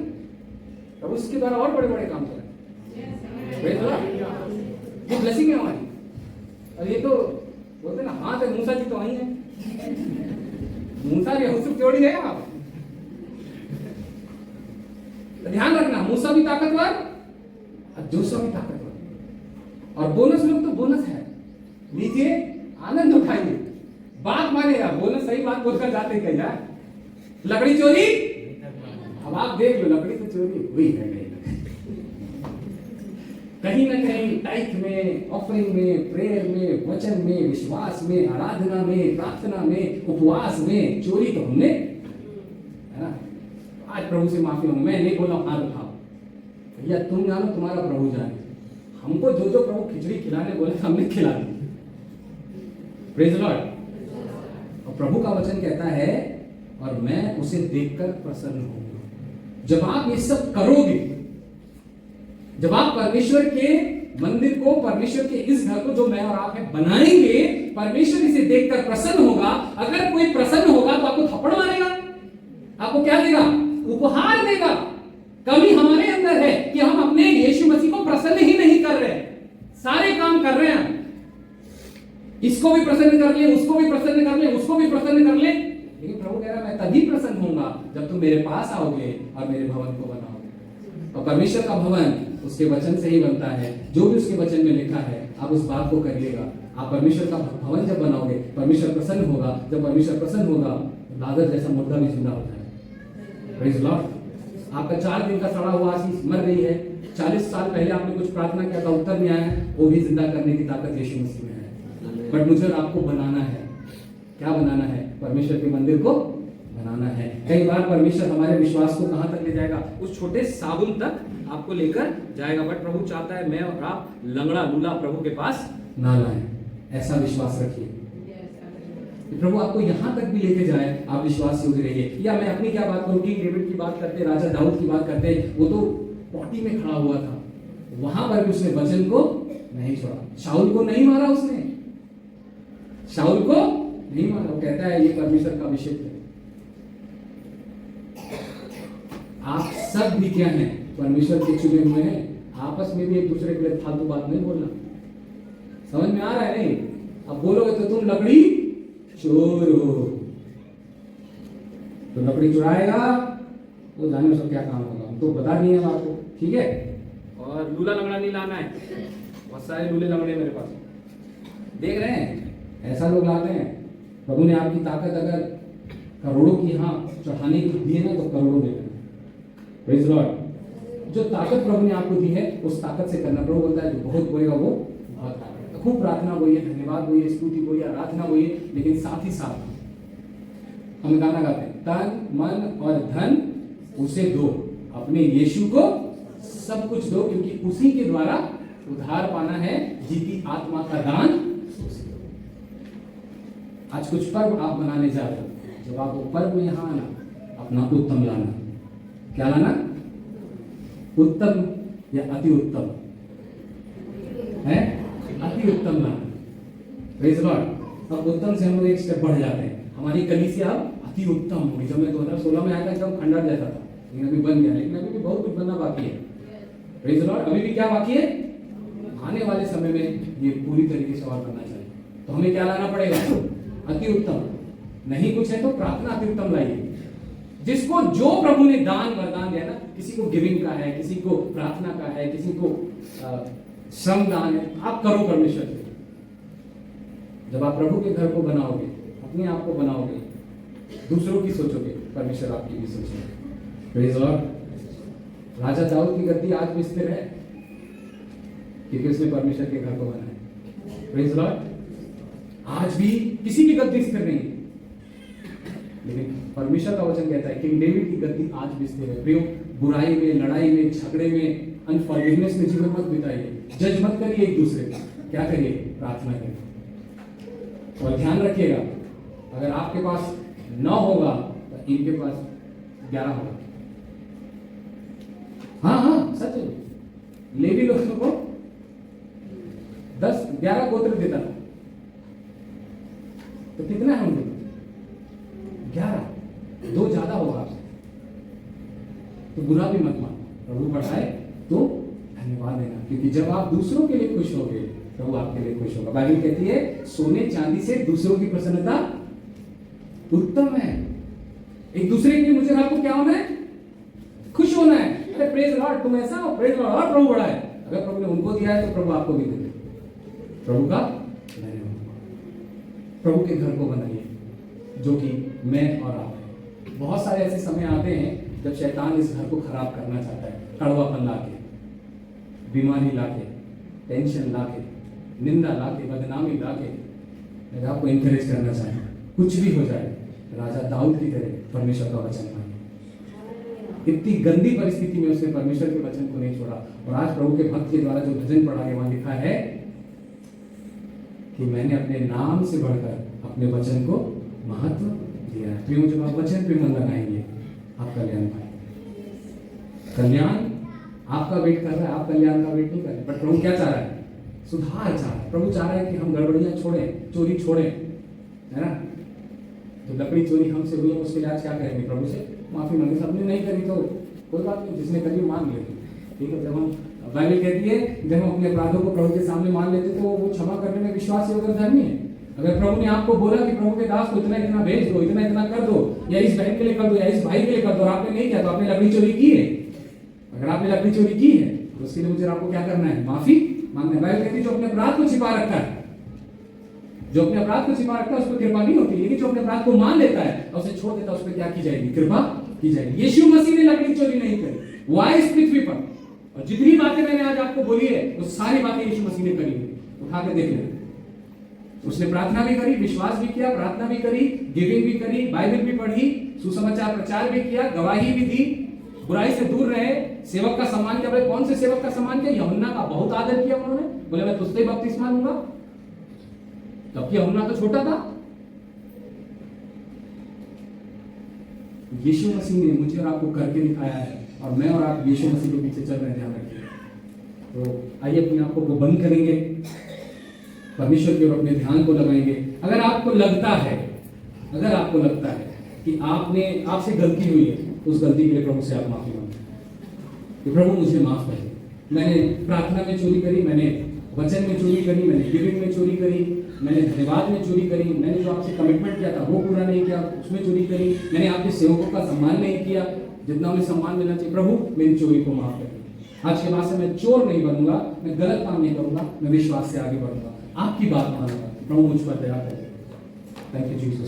प्रभु इसके द्वारा और बड़े बड़े काम कर रहे हैं, ये ब्लेसिंग है हमारी। और ये तो बोलते ना, हाँ तो मूसा जी तो वही है, मूसा भी हुसुफ जोड़ी है आप। तो ध्यान रखना, मूसा भी ताकतवर और जोशुआ भी ताकतवर। और बोनस लोग तो बोनस है, लीजिए आनंद उठाइए, बात मानेगा। बोनस सही बात बोलकर जाते क्या यार, लकड़ी चोरी, अब आप देख लो, लकड़ी तो चोरी हुई है कहीं ना कहीं, टाइप में, ऑफरिंग में, प्रेयर में, वचन में, विश्वास में, आराधना में, प्रार्थना में, उपवास में चोरी तो हमने, है ना। आज प्रभु से माफी हूं, मैं नहीं बोला हाथ उठाओ, भैया तुम जानो, तुम्हारा प्रभु जाने। हमको जो जो प्रभु खिचड़ी खिलाने बोले हमने खिला दी। Praise the Lord. और प्रभु का वचन कहता है, और मैं उसे देखकर प्रसन्न होऊंगा। जब आप ये सब करोगे, जब आप परमेश्वर के मंदिर को, परमेश्वर के इस घर को जो मैं और आप है बनाएंगे, परमेश्वर इसे देखकर प्रसन्न होगा। अगर कोई प्रसन्न होगा तो आपको थप्पड़ मारेगा, आपको क्या देगा? उपहार देगा। कमी हमारे अंदर है कि हम अपने यीशु मसीह को प्रसन्न ही नहीं कर रहे। सारे काम कर रहे हैं, इसको भी प्रसन्न कर ले, उसको भी प्रसन्न कर ले, उसको भी प्रसन्न कर ले, लेकिन प्रभु कह रहा है मैं तभी प्रसन्न होऊंगा जब तुम मेरे पास आओगे और मेरे भवन को बनाओगे। और परमेश्वर का भवन उसके वचन से ही बनता है। जो भी उसके वचन में लिखा है आप उस बात को करिएगा। आप परमेश्वर का भवन जब बनाओगे, परमेश्वर प्रसन्न होगा। जब परमेश्वर प्रसन्न होगा, लाजर जैसा मुर्दा भी जिंदा होता है। Praise Lord. आपका 4 दिन का सड़ा हुआ आशीष मर गई है, 40 साल पहले आपने कुछ प्रार्थना किया था, उत्तर नहीं आया, वो भी जिंदा करने की ताकत यीशु मसीह में है। बट मुझे और आपको बनाना है। क्या बनाना है? परमेश्वर के मंदिर को बनाना है। कई बार परमेश्वर हमारे विश्वास को कहां तक ले जाएगा? उस छोटे साबुन तक आपको लेकर जाएगा। बट प्रभु चाहता है मैं और आप लंगड़ा लूला प्रभु के पास ना लाएं। ऐसा विश्वास रखिए। प्रभु आपको यहां तक भी लेके जाए, आप विश्वास योग्य रहिए। या मैं अपनी क्या बात करूं, कि डेविड की बात करते, राजा दाऊद की बात करते, वो तो पॉटी में खड़ा हुआ था, वहां पर भी उसने वचन को नहीं छोड़ा। शाऊल को नहीं मारा उसने, शाऊल को नहीं मारा। वो कहता है ये परमेश्वर का अभिषेक है। आप सब भी क्या हैं? परमेश्वर के चुने हुए हैं। आपस में भी एक दूसरे के लिए फालतू बात नहीं बोलना। समझ में आ रहा है? नहीं अब बोलोगे तो तुम लकड़ी चोर हो, तो लकड़ी चुराएगा तो जाने उसका क्या काम होगा, हम तो बता दिए हैं आपको, ठीक है। और लूला लंगड़ा नहीं लाना है, बहुत सारे लूले लंगड़े मेरे पास देख रहे हैं, ऐसा लोग लाते हैं। प्रभु ने आपकी ताकत अगर करोड़ों की यहाँ चढ़ाने की दी है ना, तो करोड़ों दे देना। Praise Lord. जो ताकत प्रभु ने आपको दी है उस ताकत से करना। प्रभु बोलता है जो बहुत बोलेगा वो बहुत ताकत। खूब प्रार्थना बोलिए, धन्यवाद बोलिए, स्तुति बोलिए, आराधना बोलिए, लेकिन साथ ही साथ हम गाना गाते हैं, तन मन और धन उसे दो, अपने यीशु को सब कुछ दो, क्योंकि उसी के द्वारा उद्धार पाना है, जीती आत्मा का दान। आज कुछ पर्व आप मनाने जा रहे हो, जब आप वो पर्व में यहां आना, अपना उत्तम लाना। क्या लाना? उत्तम या अति उत्तम है? अति उत्तम लाना। Praise Lord. अब उत्तम से हम लोग एक स्टेप बढ़ जाते हैं। हमारी कलीसिया अब अति उत्तम होगी। जब मैं 2016 में आया था एकदम खंडर जैसा था, लेकिन अभी बन गया, लेकिन अभी भी बहुत कुछ बनना बाकी है। Praise Lord. अभी भी क्या बाकी है? आने वाले समय में ये पूरी तरीके से और बनना चाहिए। तो हमें क्या लाना पड़ेगा? अति उत्तम। नहीं कुछ है तो प्रार्थना अति उत्तम लाइए। जिसको जो प्रभु ने दान वरदान दिया ना, किसी को गिविंग का है, किसी को प्रार्थना का है, किसी को श्रम दान है, आप करो परमेश्वर से। जब आप प्रभु के घर को बनाओगे, अपने आप को बनाओगे, दूसरों की सोचोगे, परमेश्वर आपकी भी सोचेगा। Praise Lord. राजा दाऊद की गद्दी आज भी स्थिर है, क्योंकि उसने परमेश्वर के घर को बनाया। Praise Lord. आज भी किसी की गद्दी स्थिर नहीं, लेकिन परमेश्वर का वचन कहता है किंग डेविड की गद्दी आज भी स्थिर है। प्रियो, बुराई में, लड़ाई में, झगड़े में, अनफॉरगिवनेस में जीवन मत बिताइए। जज मत करिए एक दूसरे का। क्या करिए? प्रार्थना करिए। और ध्यान रखिएगा, अगर आपके पास 9 होगा तो इनके पास 11 होगा। हाँ सच है। लेवी लोगों को 10-11 गोत्र देता था, तो कितना है उनके? 11। 2 ज्यादा होगा आपसे, तो बुरा भी मत मानो। प्रभु बढ़ाए तो धन्यवाद देना, क्योंकि जब आप दूसरों के लिए खुश होगे, प्रभु आपके लिए खुश होगा। बाइबल कहती है सोने चांदी से दूसरों की प्रसन्नता उत्तम है। एक दूसरे के लिए मुझे आपको क्या होना है? खुश होना है। अरे प्रेज लॉर्ड, तुम ऐसा हो, प्रेज लॉर्ड, और प्रभु बढ़ाए। अगर प्रभु ने उनको दिया है तो प्रभु आपको भी दे दे। प्रभु का धन्यवाद। प्रभु के घर को बनाइए, जो कि मैं और आप हैं। बहुत सारे ऐसे समय आते हैं जब शैतान इस घर को खराब करना चाहता है। कड़वापन लाके, बीमारी लाके, टेंशन लाके, निंदा लाके, बदनामी लाके। मैं आपको इंकरेज करना चाहूँ, कुछ भी हो जाए, राजा दाऊद की तरह परमेश्वर का वचन मानिए। इतनी गंदी परिस्थिति में उसने परमेश्वर के वचन को नहीं छोड़ा। और आज प्रभु के भक्त के द्वारा जो भजन पढ़ा है वहां लिखा है कि मैंने अपने नाम से बढ़कर अपने वचन को महत्व दिया है। प्रियो, जब आप वचन पे मन लगाएंगे आप कल्याण पाएंगे। कल्याण आपका वेट कर रहा है, आप कल्याण का वेट नहीं कर रहे। बट प्रभु क्या चाह रहा है? सुधार चाह रहा है। प्रभु चाह रहा है कि हम गड़बड़ियां छोड़ें, चोरी छोड़ें, है ना। तो लकड़ी चोरी हमसे हुई है, उसके लिए आज क्या करेंगे? प्रभु से माफी मांगे। सबने नहीं करी तो कोई बात नहीं, जिसने करी मान ले, ठीक है। जब हम बाइबल कहती है जब हम अपने अपराधों को प्रभु के सामने मान लेते तो वो क्षमा करने में विश्वास योग्य धर्मी है। अगर प्रभु ने आपको बोला कि प्रभु के दास को इतना इतना भेज दो, इतना इतना कर दो, या इस बहन के लिए कर दो, या इस भाई के लिए कर दो, और आपने नहीं किया तो आपने लकड़ी चोरी की है। अगर आपने लकड़ी चोरी की है तो उसके लिए मुझे आपको क्या करना है? माफी मांगना है। बाइबल कहती है जो अपने अपराध को छिपा रखता है, जो अपने अपराध को छिपा रखता है उस पर कृपा नहीं होती, लेकिन जो अपने अपराध को मान लेता है और उसे छोड़ देता है उस पर क्या की जाएगी? कृपा की जाएगी। यीशु मसीह ने लकड़ी चोरी नहीं करी, वो आए इस पृथ्वी पर, और जितनी बातें मैंने आज आपको बोली है वो सारी बातें यीशु मसीह ने करी है। उठा के देख लें, उसने प्रार्थना भी करी, विश्वास भी किया, प्रार्थना भी करी, गिविंग भी करी, बाइबल भी पढ़ी, सुसमाचार प्रचार भी किया, गवाही भी दी, बुराई से दूर रहे, सेवक का सम्मान किया। कौन से सेवक का सम्मान किया? यूहन्ना का बहुत आदर किया उन्होंने। बोले मैं तुझसे ही बपतिस्मा लूंगा, जबकि यूहन्ना तो छोटा था। यीशु मसीह ने मुझे और आपको करके दिखाया है, और मैं और आप यीशु मसीह के पीछे चल रहे हैं। ध्यान रखिए। तो आइए अपने आप को बंद करेंगे, परमेश्वर की ओर अपने ध्यान को लगाएंगे। अगर आपको लगता है कि आपसे गलती हुई है, उस गलती के लिए प्रभु से आप माफी मांगे कि प्रभु मुझे माफ कर दे। मैंने प्रार्थना में चोरी करी, मैंने वचन में चोरी करी, मैंने गिविंग में चोरी करी, मैंने धन्यवाद में चोरी करी, मैंने जो आपसे कमिटमेंट किया था वो पूरा नहीं किया, उसमें चोरी करी, मैंने आपके सेवकों का सम्मान नहीं किया जितना उन्हें सम्मान मिलना चाहिए। प्रभु मेरी चोरी को माफ कर दे। आज के बाद से मैं चोर नहीं बनूंगा, मैं गलत काम नहीं करूंगा, मैं विश्वास से आगे बढ़ूंगा, आपकी बात मानूंगा। प्रभु मुझ पर दया करें। Thank you Jesus.